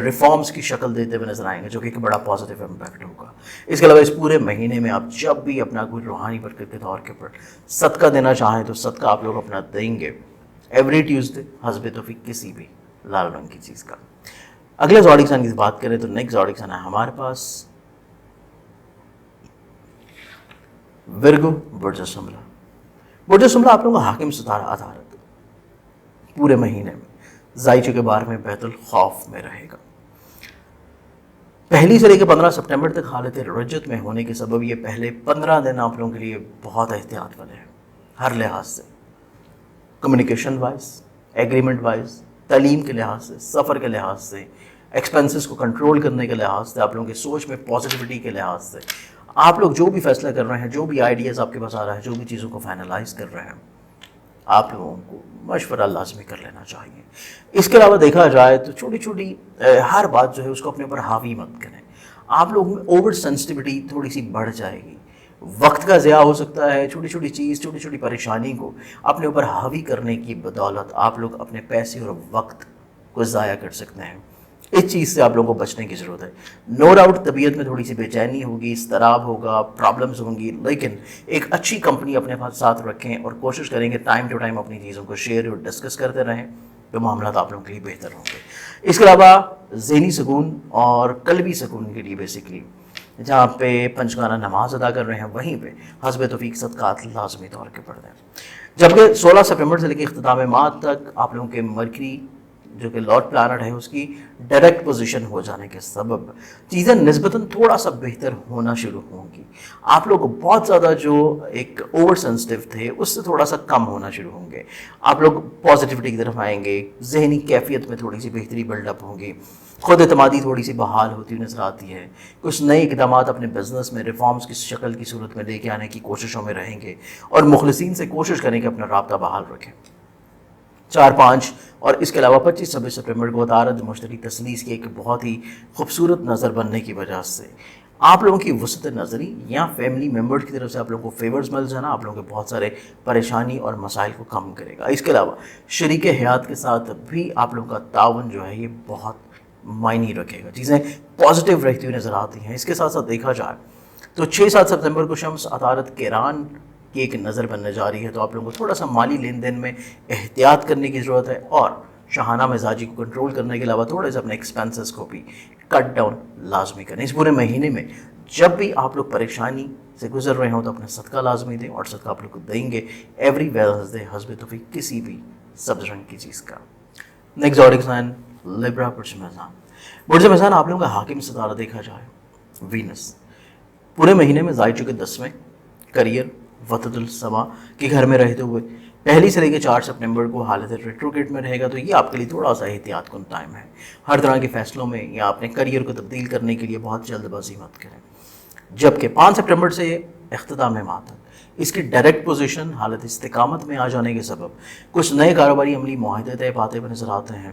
ریفارمز کی شکل دیتے ہوئے نظر آئیں گے, جو کہ ایک بڑا پازیٹیو امپیکٹ ہوگا. اس کے علاوہ اس پورے مہینے میں آپ جب بھی اپنا کوئی روحانی برکت کے طور کے اوپر صدقہ دینا چاہیں تو صدقہ آپ لوگ اپنا دیں گے ایوری ٹیوزڈے حسب توفیق کسی بھی لال رنگ کی چیز کا. اگلے زوڈک سائن کی بات کریں تو نیکسٹ زوڈک سائن ہے ہمارے پاس ورگو برج شملہ. برج شملہ آپ لوگوں کا حاکم ستارہ عطارد پورے مہینے میں زائچے کے بارے میں بیت الخوف میں رہے گا. پہلی سے لے کے 15 سپٹمبر تک حالت رجت میں ہونے کے سبب یہ پہلے 15 دن آپ لوگوں کے لیے بہت احتیاط والے ہیں ہر لحاظ سے, کمیونیکیشن وائز, ایگریمنٹ وائز, تعلیم کے لحاظ سے, سفر کے لحاظ سے, ایکسپینسز کو کنٹرول کرنے کے لحاظ سے, آپ لوگوں کی سوچ میں پازیٹیوٹی کے لحاظ سے, آپ لوگ جو بھی فیصلہ کر رہے ہیں, جو بھی آئیڈیاز آپ کے پاس آ رہا ہے, جو بھی چیزوں کو فائنلائز کر رہے ہیں, آپ لوگوں کو مشورہ لازمی کر لینا چاہیے. اس کے علاوہ دیکھا جائے تو چھوٹی چھوٹی ہر بات جو ہے اس کو اپنے اوپر حاوی مت کریں. آپ لوگوں میں اوور سینسٹیوٹی تھوڑی سی بڑھ جائے گی, وقت کا ضیاع ہو سکتا ہے. چھوٹی چھوٹی چیز, چھوٹی چھوٹی پریشانی کو اپنے اوپر حاوی کرنے کی بدولت آپ لوگ اپنے پیسے اور وقت کو ضائع کر سکتے ہیں. اس چیز سے آپ لوگوں کو بچنے کی ضرورت ہے. نو ڈاؤٹ طبیعت میں تھوڑی سی بے چینی ہوگی, اضطراب ہوگا, پرابلمز ہوں گی, لیکن ایک اچھی کمپنی اپنے ساتھ رکھیں اور کوشش کریں کہ ٹائم ٹو ٹائم اپنی چیزوں کو شیئر اور ڈسکس کرتے رہیں, تو معاملات آپ لوگوں کے لیے بہتر ہوں گے. اس کے علاوہ ذہنی سکون اور قلبی سکون کے لیے بیسکلی جہاں پہ پنجگانہ نماز ادا کر رہے ہیں وہیں پہ حسب توفیق صدقات لازمی طور کے پڑھ دیں. جبکہ 16 سپٹمبر سے لے کے اختتام ماہ تک آپ لوگوں کے مرکری جو کہ لارڈ پلانٹ ہے اس کی ڈائریکٹ پوزیشن ہو جانے کے سبب چیزیں نسبتاً تھوڑا سا بہتر ہونا شروع ہوں گی. آپ لوگ بہت زیادہ جو ایک اوور سینسٹیو تھے اس سے تھوڑا سا کم ہونا شروع ہوں گے. آپ لوگ پازیٹیوٹی کی طرف آئیں گے, ذہنی کیفیت میں تھوڑی سی بہتری بلڈ اپ ہوگی, خود اعتمادی تھوڑی سی بحال ہوتی ہوئی نظر آتی ہے. کچھ نئے اقدامات اپنے بزنس میں ریفارمز کی شکل کی صورت میں لے کے آنے کی کوششوں میں رہیں گے, اور مخلصین سے کوشش کریں کہ اپنا رابطہ بحال رکھیں. 4-5 اور اس کے علاوہ 25-26 سپٹمبر کو عطارد مشتری تسلیس کی ایک بہت ہی خوبصورت نظر بننے کی وجہ سے آپ لوگوں کی وسعت نظری یا فیملی ممبر کی طرف سے آپ لوگوں کو فیورز مل جانا آپ لوگوں کے بہت سارے پریشانی اور مسائل کو کم کرے گا. اس کے علاوہ شریک حیات کے ساتھ بھی آپ لوگوں کا تعاون جو ہے یہ بہت معنی رکھے گا, چیزیں پازیٹیو رہتی ہوئی نظر آتی ہیں. اس کے ساتھ ساتھ دیکھا جائے تو 6-7 سپتمبر کو شمس عطارد کیران کی ایک نظر بننے جا رہی ہے, تو آپ لوگوں کو تھوڑا سا مالی لین دین میں احتیاط کرنے کی ضرورت ہے, اور شاہانہ مزاجی کو کنٹرول کرنے کے علاوہ تھوڑے سے اپنے ایکسپینسز کو بھی کٹ ڈاؤن لازمی کریں. اس پورے مہینے میں جب بھی آپ لوگ پریشانی سے گزر رہے ہوں تو اپنا صدقہ لازمی دیں, اور صدقہ آپ لوگ کو دیں گے ایوری ویڈنسڈے حسب توفیق کسی بھی سبز رنگ کی چیز کا. نیکسٹ زوڈک سائن لیبرا برج میزان. برج میزان آپ لوگوں کا حاکم ستارہ دیکھا جائے وینس پورے مہینے میں ظاہر چکے 10ویں کریئر وطد السما کے گھر میں رہتے ہوئے پہلی سے لے کے 4 سپٹمبر کو حالت ریٹروگیٹ میں رہے گا, تو یہ آپ کے لیے تھوڑا سا احتیاط کن ٹائم ہے. ہر طرح کے فیصلوں میں یا اپنے کریئر کو تبدیل کرنے کے لیے بہت جلد بازی مت کریں. جبکہ 5 سپٹمبر سے اختتام ماہ تک اس کی ڈائریکٹ پوزیشن حالت استقامت میں آ جانے کے سبب کچھ نئے کاروباری عملی معاہدے طے پاتے ہوئے نظر آتے ہیں.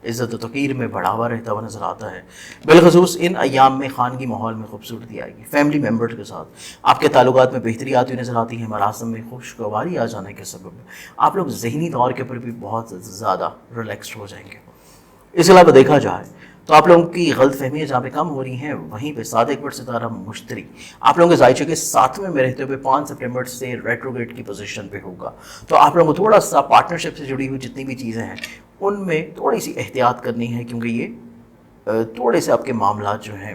عزت و توقیر میں بڑھاوا رہتا ہوا نظر آتا ہے۔ بالخصوص ان ایام میں خانگی ماحول میں خوبصورتی آئے گی، فیملی ممبرز کے ساتھ آپ کے تعلقات میں بہتری آتی ہوئی نظر آتی ہے، مراسم میں خوشگواری آ جانے کے سبب آپ لوگ ذہنی طور کے پر بھی بہت زیادہ ریلیکسڈ ہو جائیں گے۔ اس کے علاوہ دیکھا جائے تو آپ لوگوں کی غلط فہمیاں جہاں پہ کم ہو رہی ہیں، وہیں پہ 7 بڑھ ستارہ مشتری آپ لوگوں کے زائچے کے 7ویں میں رہتے ہوئے 5 سپٹمبر سے ریٹروگریڈ کی پوزیشن پہ ہوگا۔ تو آپ لوگوں کو تھوڑا سا پارٹنرشپ سے جڑی ہوئی جتنی بھی چیزیں ہیں ان میں تھوڑی سی احتیاط کرنی ہے، کیونکہ یہ تھوڑے سے آپ کے معاملات جو ہیں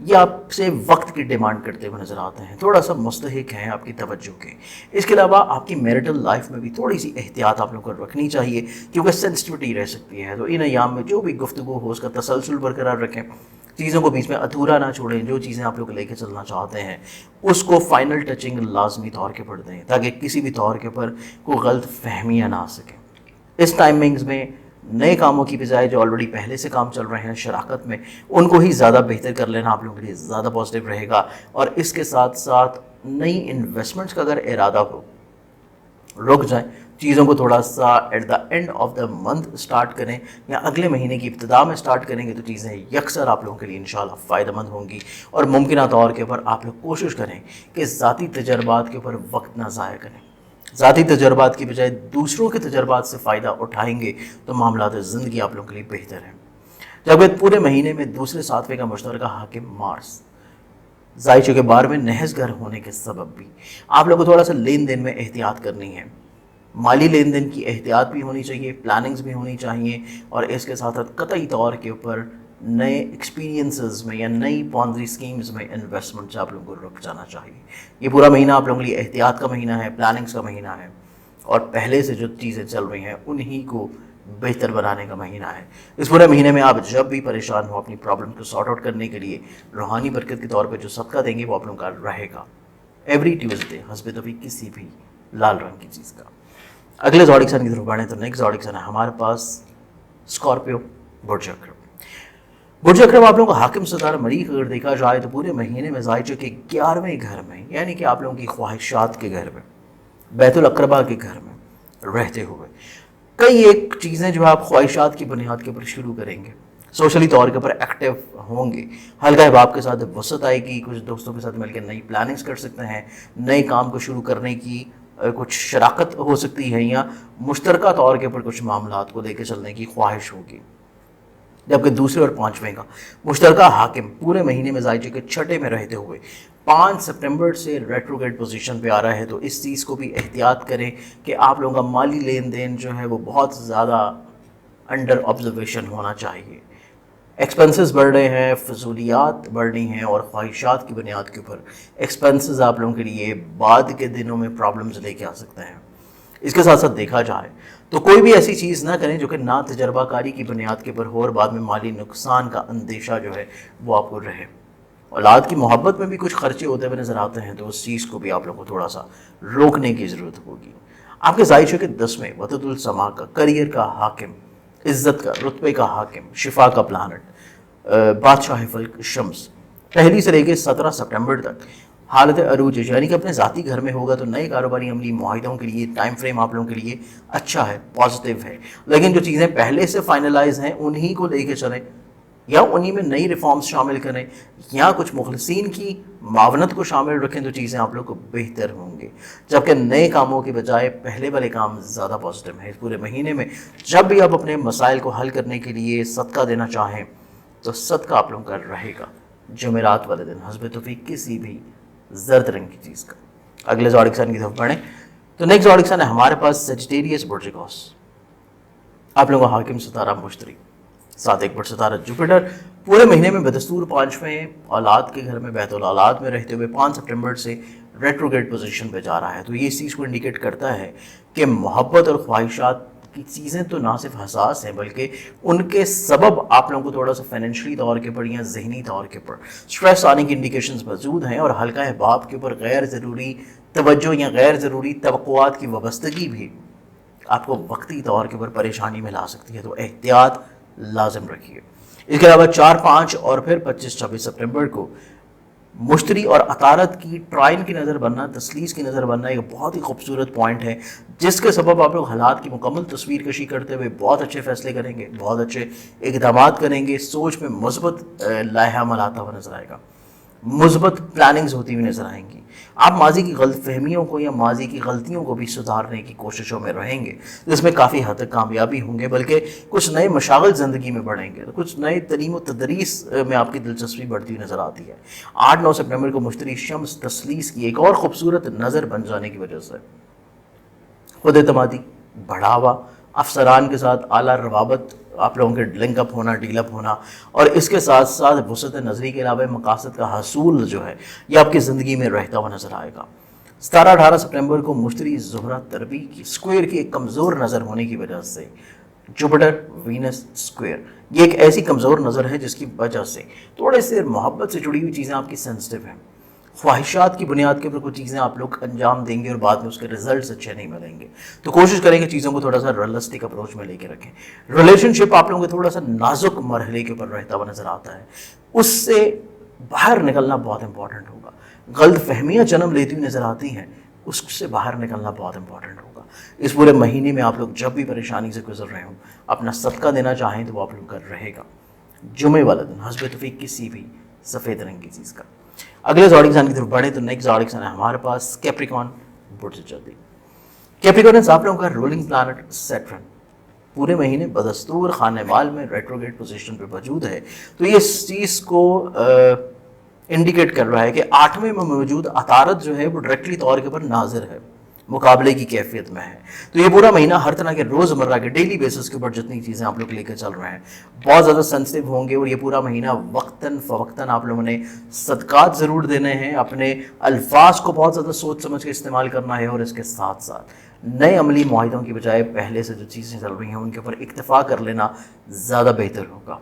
یہ آپ سے وقت کی ڈیمانڈ کرتے ہوئے نظر آتے ہیں، تھوڑا سا مستحق ہیں آپ کی توجہ کے۔ اس کے علاوہ آپ کی میرٹل لائف میں بھی تھوڑی سی احتیاط آپ لوگوں کو رکھنی چاہیے، کیونکہ سینسٹیوٹی رہ سکتی ہے۔ تو ان ایام میں جو بھی گفتگو ہو اس کا تسلسل برقرار رکھیں، چیزوں کو بیچ میں ادھورا نہ چھوڑیں، جو چیزیں آپ لوگ لے کے چلنا چاہتے ہیں اس کو فائنل ٹچنگ لازمی طور کے پر دیں، تاکہ کسی بھی طور کے پر کوئی غلط فہمیاں نہ آ سکیں۔ اس ٹائمنگز میں نئے کاموں کی بجائے جو آلریڈی پہلے سے کام چل رہے ہیں شراکت میں، ان کو ہی زیادہ بہتر کر لینا آپ لوگوں کے لیے زیادہ پازیٹیو رہے گا۔ اور اس کے ساتھ ساتھ نئی انویسٹمنٹس کا اگر ارادہ ہو، رک جائیں، چیزوں کو تھوڑا سا at the end of the month start کریں یا اگلے مہینے کی ابتدا میں اسٹارٹ کریں گے تو چیزیں یکسر آپ لوگوں کے لیے انشاءاللہ فائدہ مند ہوں گی۔ اور ممکنہ طور کے اوپر آپ لوگ کوشش کریں کہ ذاتی تجربات کے اوپر وقت نہ ضائع کریں، ذاتی تجربات کی بجائے دوسروں کے تجربات سے فائدہ اٹھائیں گے تو معاملات زندگی آپ لوگوں کے لیے بہتر ہیں۔ جبکہ پورے مہینے میں دوسرے 7ویں کا مشترکہ حاکم مارس ذائچے کے 12ویں نحس گھر ہونے کے سبب بھی آپ لوگوں کو تھوڑا سا لین دین میں احتیاط کرنی ہے۔ مالی لین دین کی احتیاط بھی ہونی چاہیے، پلاننگز بھی ہونی چاہیے، اور اس کے ساتھ قطعی طور کے اوپر نئے ایکسپیرینسز میں یا نئی پونزی سکیمز میں انویسٹمنٹ سے آپ لوگوں کو رک جانا چاہیے۔ یہ پورا مہینہ آپ لوگوں کے لیے احتیاط کا مہینہ ہے، پلاننگز کا مہینہ ہے، اور پہلے سے جو چیزیں چل رہی ہیں انہی کو بہتر بنانے کا مہینہ ہے۔ اس پورے مہینے میں آپ جب بھی پریشان ہو اپنی پرابلم کو سارٹ آؤٹ کرنے کے لیے روحانی برکت کے طور پہ جو صدقہ دیں گے وہ آپ لوگوں کا رہے گا ایوری ٹیوزڈے حسب توفیق کسی بھی لال رنگ کی چیز کا۔ اگلے زوڈک سائن کی طرف بڑھیں تو نیکسٹ زوڈک سائن ہے ہمارے پاس اسکارپیو برج اکرم۔ برج اکرم آپ لوگوں کا حاکم ستارہ مریخ اگر دیکھا جائے تو پورے مہینے میں ذائچے کے 11ویں گھر میں، یعنی کہ آپ لوگوں کی خواہشات کے گھر میں، بیت الاقربا کے گھر میں رہتے ہوئے کئی ایک چیزیں جو آپ خواہشات کی بنیاد کے اوپر شروع کریں گے، سوشلی طور کے اوپر ایکٹیو ہوں گے، ہلکا احباب کے ساتھ وسعت آئے گی، کچھ دوستوں کے ساتھ مل کے نئی پلاننگز کر سکتے ہیں، نئے کام کو شروع کرنے کی کچھ شراکت ہو سکتی ہے، یا مشترکہ طور کے اوپر کچھ معاملات کو لے کے چلنے کی خواہش ہوگی۔ جبکہ دوسرے اور 5ویں کا مشترکہ حاکم پورے مہینے میں ذائچے کے 6 میں رہتے ہوئے 5 سپٹمبر سے ریٹروگریڈ پوزیشن پہ آ رہا ہے، تو اس چیز کو بھی احتیاط کریں کہ آپ لوگوں کا مالی لین دین جو ہے وہ بہت زیادہ انڈر آبزرویشن ہونا چاہیے۔ ایکسپنسز بڑھ رہے ہیں، فضولیات بڑھ رہی ہیں، اور خواہشات کی بنیاد کے اوپر ایکسپنسز آپ لوگوں کے لیے بعد کے دنوں میں پرابلمز لے کے آ سکتے ہیں۔ اس کے ساتھ ساتھ دیکھا جائے تو کوئی بھی ایسی چیز نہ کریں جو کہ نا تجربہ کاری کی بنیاد کے اوپر ہو اور بعد میں مالی نقصان کا اندیشہ جو ہے وہ آپ کو رہے۔ اولاد کی محبت میں بھی کچھ خرچے ہوتے ہوئے نظر آتے ہیں، تو اس چیز کو بھی آپ لوگوں کو تھوڑا سا روکنے کی ضرورت ہوگی۔ آپ کے ذائچے کے 10ویں وطد السما کا، کریئر کا حاکم، عزت کا، رتبے کا حاکم، شفا کا پلانٹ، بادشاہ فلک شمس 1 سے لے کے 17 سپٹمبر تک حالت عروج، یعنی کہ اپنے ذاتی گھر میں ہوگا، تو نئے کاروباری عملی معاہدوں کے لیے ٹائم فریم آپ لوگوں کے لیے اچھا ہے، پازیٹیو ہے۔ لیکن جو چیزیں پہلے سے فائنلائز ہیں انہی کو لے کے چلیں، یا انہی میں نئی ریفارمز شامل کریں، یا کچھ مخلصین کی معاونت کو شامل رکھیں، تو چیزیں آپ لوگ کو بہتر ہوں گے۔ جبکہ نئے کاموں کے بجائے پہلے والے کام زیادہ پازیٹیو ہیں۔ اس پورے مہینے میں جب بھی آپ اپنے مسائل کو حل کرنے کے لیے صدقہ دینا چاہیں تو صدقہ آپ لوگوں کا رہے گا جمعرات والے دن حسب توفیق کسی بھی زرد رنگ کی چیز کا۔ اگلے زوڈک سائن کی طرف بڑھیں تو نیکسٹ زوڈک سائن ہے ہمارے پاس سیجیٹیریس برج اکوس۔ آپ لوگوں کا حاکم ستارہ مشتری، 7 بڑھ ستارہ جوپیٹر پورے مہینے میں بدستور 5ویں اولاد کے گھر میں بیت الاولاد میں رہتے ہوئے 5 سپٹمبر سے ریٹروگریڈ پوزیشن پہ جا رہا ہے۔ تو یہ اس چیز کو انڈیکیٹ کرتا ہے کہ محبت اور خواہشات کی چیزیں تو نہ صرف حساس ہیں، بلکہ ان کے سبب آپ لوگوں کو تھوڑا سا فائنینشلی طور کے اوپر یا ذہنی طور کے اوپر سٹریس آنے کی انڈیکیشنز موجود ہیں، اور ہلکا احباب کے اوپر غیر ضروری توجہ یا غیر ضروری توقعات کی وابستگی بھی آپ کو وقتی طور کے اوپر پریشانی میں لا سکتی ہے، تو احتیاط لازم رکھیے۔ اس کے علاوہ 4، 5 اور پھر 25، 26 سپٹمبر کو مشتری اور عطارد کی ٹرائن کی نظر بننا، تثلیث کی نظر بننا ایک بہت ہی خوبصورت پوائنٹ ہے، جس کے سبب آپ لوگ حالات کی مکمل تصویر کشی کرتے ہوئے بہت اچھے فیصلے کریں گے، بہت اچھے اقدامات کریں گے، سوچ میں مثبت لائحہ عمل آتا ہوا نظر آئے گا، مثبت پلاننگز ہوتی ہوئی نظر آئیں گی۔ آپ ماضی کی غلط فہمیوں کو یا ماضی کی غلطیوں کو بھی سدھارنے کی کوششوں میں رہیں گے، جس میں کافی حد تک کامیابی ہوں گے، بلکہ کچھ نئے مشاغل زندگی میں بڑھیں گے، کچھ نئے تعلیم و تدریس میں آپ کی دلچسپی بڑھتی ہوئی نظر آتی ہے۔ 8-9 سپٹمبر کو مشتری شمس تثلیث کی ایک اور خوبصورت نظر بن جانے کی وجہ سے خود اعتمادی، بڑھاوا، افسران کے ساتھ اعلیٰ روابط، آپ لوگوں کے لنک اپ ہونا، ڈیل اپ ہونا، اور اس کے ساتھ ساتھ وسعت نظری کے علاوہ مقاصد کا حصول جو ہے یہ آپ کی زندگی میں رہتا ہوا نظر آئے گا۔ 17-18 سپٹمبر کو مشتری زہرہ تربی کی اسکوئر کی ایک کمزور نظر ہونے کی وجہ سے جوپیٹر وینس اسکوئر، یہ ایک ایسی کمزور نظر ہے جس کی وجہ سے تھوڑے سے محبت سے جڑی ہوئی چیزیں آپ کی سینسٹیو ہیں، خواہشات کی بنیاد کے اوپر کچھ چیزیں آپ لوگ انجام دیں گے اور بعد میں اس کے ریزلٹس اچھے نہیں ملیں گے، تو کوشش کریں کہ چیزوں کو تھوڑا سا ریئلسٹک اپروچ میں لے کے رکھیں۔ ریلیشن شپ آپ لوگوں کے تھوڑا سا نازک مرحلے کے اوپر رہتا ہوا نظر آتا ہے، اس سے باہر نکلنا بہت امپورٹنٹ ہوگا۔ غلط فہمیاں جنم لیتی ہوئی نظر آتی ہیں، اس سے باہر نکلنا بہت امپورٹنٹ ہوگا۔ اس پورے مہینے میں آپ لوگ جب بھی پریشانی سے گزر رہے ہوں، اپنا صدقہ دینا چاہیں تو وہ آپ لوگ کا رہے گا، جمعے والا دن حسب توفیق کسی بھی سفید رنگ کی چیز کا۔ اگلے زوڈک سائن کی طرف بڑھیں تو نیکسٹ زوڈک سائن ہے ہمارے پاس کیپریکون، بڑھ سے جلدی کیپریکون آپ لوگوں کا رولنگ پلانٹ سیٹرن پورے مہینے بدستور خانہ مال میں ریٹروگریڈ پوزیشن پہ موجود ہے، تو یہ اس چیز کو انڈیکیٹ کر رہا ہے کہ 8ویں میں موجود عطارد جو ہے وہ ڈائریکٹلی طور کے اوپر ناظر ہے، مقابلے کی کیفیت میں ہے، تو یہ پورا مہینہ ہر طرح کے روزمرہ کے ڈیلی بیسس کے اوپر جتنی چیزیں آپ لوگ لے کے چل رہے ہیں بہت زیادہ سینسٹیو ہوں گے، اور یہ پورا مہینہ وقتاً فوقتاً آپ لوگوں نے صدقات ضرور دینے ہیں، اپنے الفاظ کو بہت زیادہ سوچ سمجھ کے استعمال کرنا ہے، اور اس کے ساتھ ساتھ نئے عملی معاہدوں کی بجائے پہلے سے جو چیزیں چل رہی ہیں ان کے اوپر اکتفا کر لینا زیادہ بہتر ہوگا۔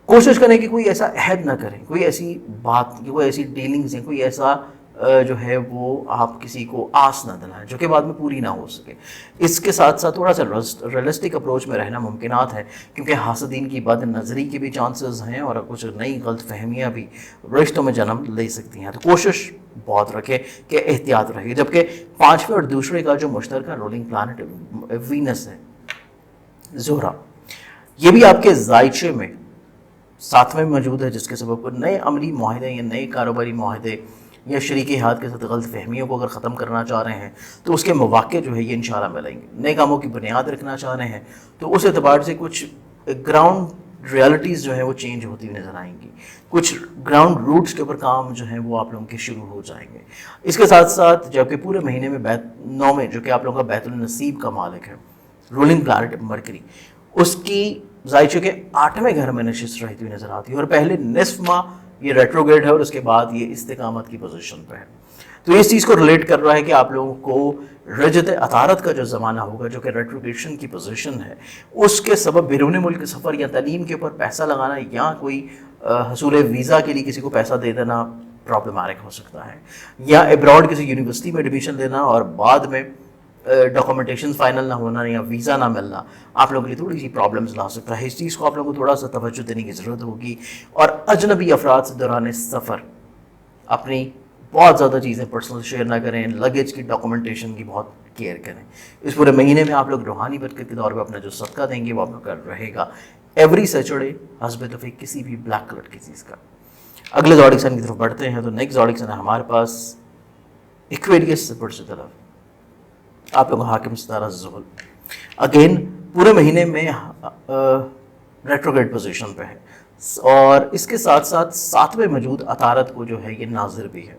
کوشش کریں کہ کوئی ایسا عہد نہ کریں، کوئی ایسی بات، کوئی ایسی ڈیلنگز ہیں، کوئی ایسا جو ہے وہ آپ کسی کو آس نہ دلائیں جو کہ بعد میں پوری نہ ہو سکے۔ اس کے ساتھ ساتھ تھوڑا سا ریئلسٹک اپروچ میں رہنا ممکنات ہے، کیونکہ حاسدین کی بد نظری کے بھی چانسز ہیں اور کچھ نئی غلط فہمیاں بھی رشتوں میں جنم لے سکتی ہیں، تو کوشش بہت رکھیں کہ احتیاط رہے۔ جبکہ 5ویں اور دوسرے کا جو مشترکہ رولنگ پلانٹ وینس ہے، زہرہ، یہ بھی آپ کے ذائچے میں 7ویں میں موجود ہے، جس کے سبب نئے عملی معاہدے یا نئے کاروباری معاہدے یا شریک حیات کے ساتھ غلط فہمیوں کو اگر ختم کرنا چاہ رہے ہیں تو اس کے مواقع جو ہے یہ انشاءاللہ ملیں گے۔ نئے کاموں کی بنیاد رکھنا چاہ رہے ہیں تو اس اعتبار سے کچھ گراؤنڈ ریالٹیز جو ہیں وہ چینج ہوتی ہوئی نظر آئیں گی، کچھ گراؤنڈ روٹس کے اوپر کام جو ہیں وہ آپ لوگوں کے شروع ہو جائیں گے۔ اس کے ساتھ ساتھ جبکہ پورے مہینے میں 9 جو کہ آپ لوگوں کا بیت النصیب کا مالک ہے، رولنگ پلانٹ مرکری، اس کی ذائچے کے 8ویں گھر میں نشست رہتی ہوئی نظر آتی ہے، اور پہلے نصف ماہ یہ ریٹروگریڈ ہے اور اس کے بعد یہ استقامت کی پوزیشن پہ ہے، تو اس چیز کو ریلیٹ کر رہا ہے کہ آپ لوگوں کو رجت عطارت کا جو زمانہ ہوگا جو کہ ریٹروگریشن کی پوزیشن ہے، اس کے سبب بیرون ملک سفر یا تعلیم کے اوپر پیسہ لگانا یا کوئی حصول ویزا کے لیے کسی کو پیسہ دے دینا پرابلمٹک ہو سکتا ہے، یا ابراڈ کسی یونیورسٹی میں ایڈمیشن لینا اور بعد میں ڈاکومنٹیشن فائنل نہ ہونا یا ویزا نہ ملنا آپ لوگوں کے لیے تھوڑی سی پرابلمز لا سکتا ہے۔ اس چیز کو آپ لوگوں کو تھوڑا سا توجہ دینے کی ضرورت ہوگی، اور اجنبی افراد سے دوران سفر اپنی بہت زیادہ چیزیں پرسنل شیئر نہ کریں، لگیج کی ڈاکومنٹیشن کی بہت کیئر کریں۔ اس پورے مہینے میں آپ لوگ روحانی برکت کے دور پہ اپنا جو صدقہ دیں گے وہ آپ لوگ کا رہے گا ایوری سیچرڈے حسب توفیق کسی بھی بلیک کلر کی چیز کا۔ اگلے زوڈک سائن کی طرف بڑھتے ہیں تو نیکسٹ زوڈک سائن ہے ہمارے پاس ایکویریس سے پرس طرف آپ لوگ حاکم ستارہ زحل، اگین پورے مہینے میں ریٹروگریڈ پوزیشن پہ ہے، اور اس کے ساتھ ساتھ 7ویں موجود عطارد کو جو ہے یہ ناظر بھی ہے،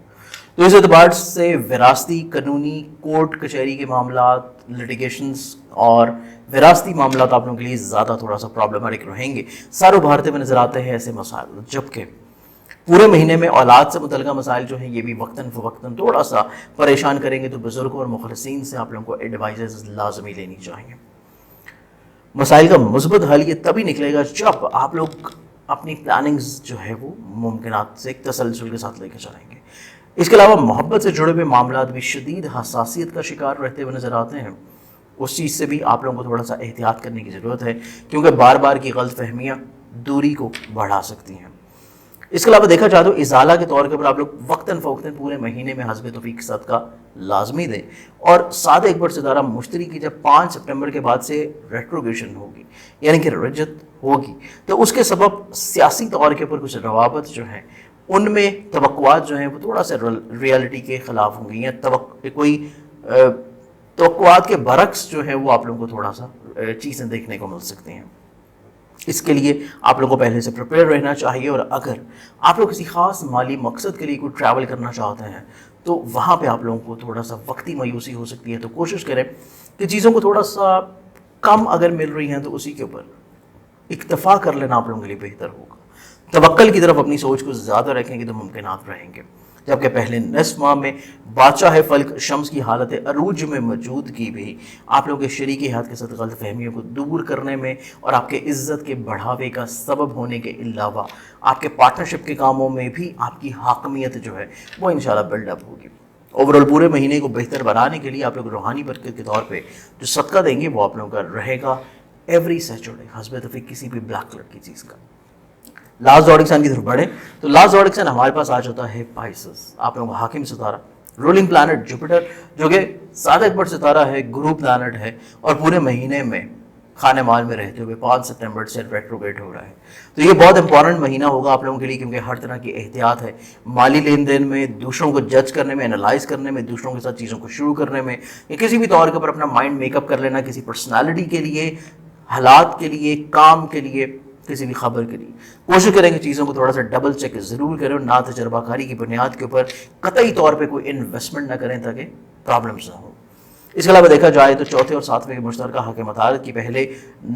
تو اس اعتبار سے وراثتی، قانونی، کورٹ کچہری کے معاملات، لٹیگیشنز اور وراثتی معاملات آپ لوگوں کے لیے زیادہ تھوڑا سا پرابلمٹک رہیں گے، سارے ابھارتے میں نظر آتے ہیں ایسے مسائل۔ جبکہ پورے مہینے میں اولاد سے متعلقہ مسائل جو ہیں یہ بھی وقتاً فوقتاً تھوڑا سا پریشان کریں گے، تو بزرگوں اور مخلصین سے آپ لوگوں کو ایڈوائزز لازمی لینی چاہیے۔ مسائل کا مثبت حل یہ تبھی نکلے گا جب آپ لوگ اپنی پلاننگز جو ہے وہ ممکنات سے ایک تسلسل کے ساتھ لے کے چلیں گے۔ اس کے علاوہ محبت سے جڑے ہوئے معاملات بھی شدید حساسیت کا شکار رہتے ہوئے نظر آتے ہیں، اس چیز سے بھی آپ لوگوں کو تھوڑا سا احتیاط کرنے کی ضرورت ہے، کیونکہ بار بار کی غلط فہمیاں دوری کو بڑھا سکتی ہیں۔ اس کے علاوہ دیکھا جائے تو ازالہ کے طور کے اوپر آپ لوگ وقتاً فوقتاً پورے مہینے میں حسب توفیق صدقہ لازمی دیں. اور ساتھ ایک بار ستارہ مشتری کی جب 5 سپٹمبر کے بعد سے ریٹروگیشن ہوگی یعنی کہ رجت ہوگی تو اس کے سبب سیاسی طور کے اوپر کچھ روابط جو ہیں ان میں توقعات جو ہیں وہ تھوڑا سا ریالٹی کے خلاف ہوں گی یا کوئی توقعات کے برعکس جو ہے وہ آپ لوگوں کو تھوڑا سا چیزیں دیکھنے کو مل سکتی ہیں. اس کے لیے آپ لوگوں کو پہلے سے پریپیئر رہنا چاہیے. اور اگر آپ لوگ کسی خاص مالی مقصد کے لیے کوئی ٹریول کرنا چاہتے ہیں تو وہاں پہ آپ لوگوں کو تھوڑا سا وقتی مایوسی ہو سکتی ہے. تو کوشش کریں کہ چیزوں کو تھوڑا سا کم اگر مل رہی ہیں تو اسی کے اوپر اکتفا کر لینا آپ لوگوں کے لیے بہتر ہوگا. توکل کی طرف اپنی سوچ کو زیادہ رکھیں گے تو ممکنات رہیں گے. جبکہ پہلے نصف ماہ میں بادشاہ فلک شمس کی حالت عروج میں موجودگی بھی آپ لوگوں کے شریک حیات کے ساتھ غلط فہمیوں کو دور کرنے میں اور آپ کے عزت کے بڑھاوے کا سبب ہونے کے علاوہ آپ کے پارٹنرشپ کے کاموں میں بھی آپ کی حاکمیت جو ہے وہ انشاءاللہ بلڈ اپ ہوگی. اوورال پورے مہینے کو بہتر بنانے کے لیے آپ لوگ روحانی برکت کے طور پہ جو صدقہ دیں گے وہ آپ لوگوں کا رہے گا ایوری سیچرڈے حسب توفیق کسی بھی بلیک کلر کی چیز کا. لاسٹ زوڈک سائن کی طرف بڑھیں تو لاسٹ زوڈک سائن ہمارے پاس آ جاتا ہے پائسس. آپ لوگوں کا حاکم ستارہ رولنگ پلانٹ جوپیٹر جو کہ سادہ ایک بڑا ستارہ ہے, گروپ پلانٹ ہے اور پورے مہینے میں خانہ مال میں رہتے ہوئے 5 سپٹمبر سے ریٹروگیٹ ہو رہا ہے. تو یہ بہت امپورٹنٹ مہینہ ہوگا آپ لوگوں کے لیے کیونکہ ہر طرح کی احتیاط ہے مالی لین دین میں, دوسروں کو جج کرنے میں, انالائز کرنے میں, دوسروں کے ساتھ چیزوں کو شروع کرنے میں یا کسی بھی طور کے اوپر اپنا مائنڈ میک اپ کر لینا کسی پرسنالٹی کے لیے, حالات کے لیے, کام کے لیے, کسی بھی خبر کے لیے. کوشش کریں کہ چیزوں کو تھوڑا سا ڈبل چیک ضرور کریں اور نہ تجربہ کاری کی بنیاد کے اوپر قطعی طور پہ کوئی انویسٹمنٹ نہ کریں تاکہ پرابلمز نہ ہوں. اس کے علاوہ دیکھا جائے تو چوتھے اور ساتویں کے مشترکہ حق مطالعت کی پہلے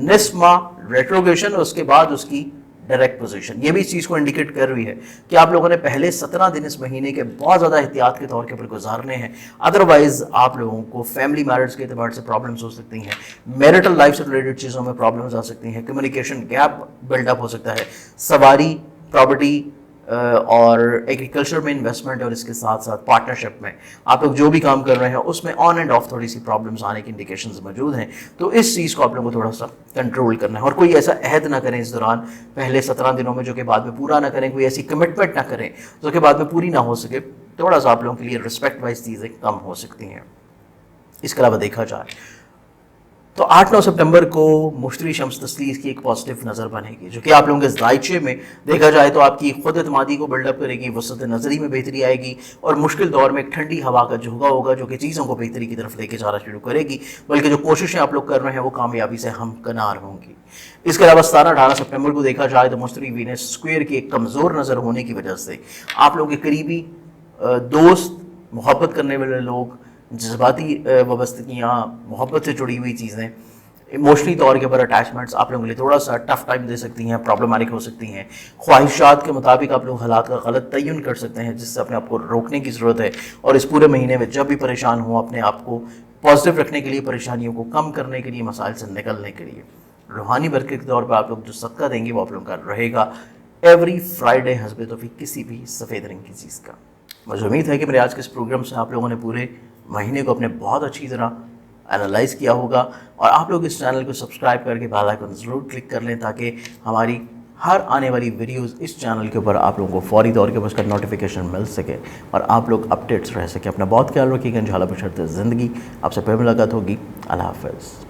نصف ماہ ریٹروگیشن اور اس کے بعد اس کی ڈائریکٹ پوزیشن یہ بھی اس چیز کو انڈیکیٹ کر رہی ہے کہ آپ لوگوں نے پہلے 17 دن اس مہینے کے بہت زیادہ احتیاط کے طور کے اوپر گزارنے ہیں. ادروائز آپ لوگوں کو فیملی میرٹس کے اعتبار سے پرابلمس ہو سکتی ہیں, میرٹل لائف سے ریلیٹڈ چیزوں میں پرابلمس آ سکتی ہیں, کمیونیکیشن گیپ بلڈ اپ ہو سکتا ہے, سواری, پراپرٹی اور ایگریکلچر میں انویسٹمنٹ اور اس کے ساتھ ساتھ پارٹنرشپ میں آپ لوگ جو بھی کام کر رہے ہیں اس میں آن اینڈ آف تھوڑی سی پرابلمس آنے کی انڈیکیشنز موجود ہیں. تو اس چیز کو آپ لوگوں کو تھوڑا سا کنٹرول کرنا ہے اور کوئی ایسا عہد نہ کریں اس دوران پہلے 17 دنوں میں جو کہ بعد میں پورا نہ کریں, کوئی ایسی کمٹمنٹ نہ کریں جو کہ بعد میں پوری نہ ہو سکے. تھوڑا سا آپ لوگوں کے لیے رسپیکٹ وائز چیزیں کم ہو سکتی ہیں. اس کے علاوہ دیکھا جائے تو 8-9 سپٹمبر کو مشتری شمس تسلیس کی ایک پازیٹیو نظر بنے گی جو کہ آپ لوگوں کے ذائچے میں دیکھا جائے تو آپ کی خود اعتمادی کو بلڈ اپ کرے گی, وسعت نظری میں بہتری آئے گی اور مشکل دور میں ایک ٹھنڈی ہوا کا جھونکا ہوگا جو کہ چیزوں کو بہتری کی طرف لے کے جانا شروع کرے گی, بلکہ جو کوششیں آپ لوگ کر رہے ہیں وہ کامیابی سے ہمکنار ہوں گی. اس کے علاوہ 17-18 سپٹمبر کو دیکھا جائے تو مشتری وینس اسکوئر کی ایک کمزور نظر ہونے کی وجہ سے آپ لوگوں کے قریبی دوست, محبت کرنے والے لوگ, جذباتی وابستگیاں, محبت سے جڑی ہوئی چیزیں, ایموشنلی طور کے اوپر اٹیچمنٹس آپ لوگوں کے لیے تھوڑا سا ٹف ٹائم دے سکتی ہیں, پرابلمٹک ہو سکتی ہیں. خواہشات کے مطابق آپ لوگ حالات کا غلط تعین کر سکتے ہیں جس سے اپنے آپ کو روکنے کی ضرورت ہے. اور اس پورے مہینے میں جب بھی پریشان ہوں اپنے آپ کو پازیٹیو رکھنے کے لیے, پریشانیوں کو کم کرنے کے لیے, مسائل سے نکلنے کے لیے روحانی برکت کے طور پہ آپ لوگ جو صدقہ دیں گے وہ آپ لوگوں کا رہے گا ایوری فرائیڈے حسب توفیق کسی بھی سفید رنگ کی چیز کا. مجھے امید ہے کہ میرے آج کے اس پروگرام سے آپ لوگوں نے پورے مہینے کو اپنے بہت اچھی طرح انالائز کیا ہوگا اور آپ لوگ اس چینل کو سبسکرائب کر کے بیل آئیکن ضرور کلک کر لیں تاکہ ہماری ہر آنے والی ویڈیوز اس چینل کے اوپر آپ لوگوں کو فوری طور کے اوپر اس کا نوٹیفیکیشن مل سکے اور آپ لوگ اپڈیٹس رہ سکیں. اپنا بہت خیال رکھیے گا. انشاءاللہ بشرط زندگی آپ سے پھر ملاقات ہوگی. اللہ حافظ.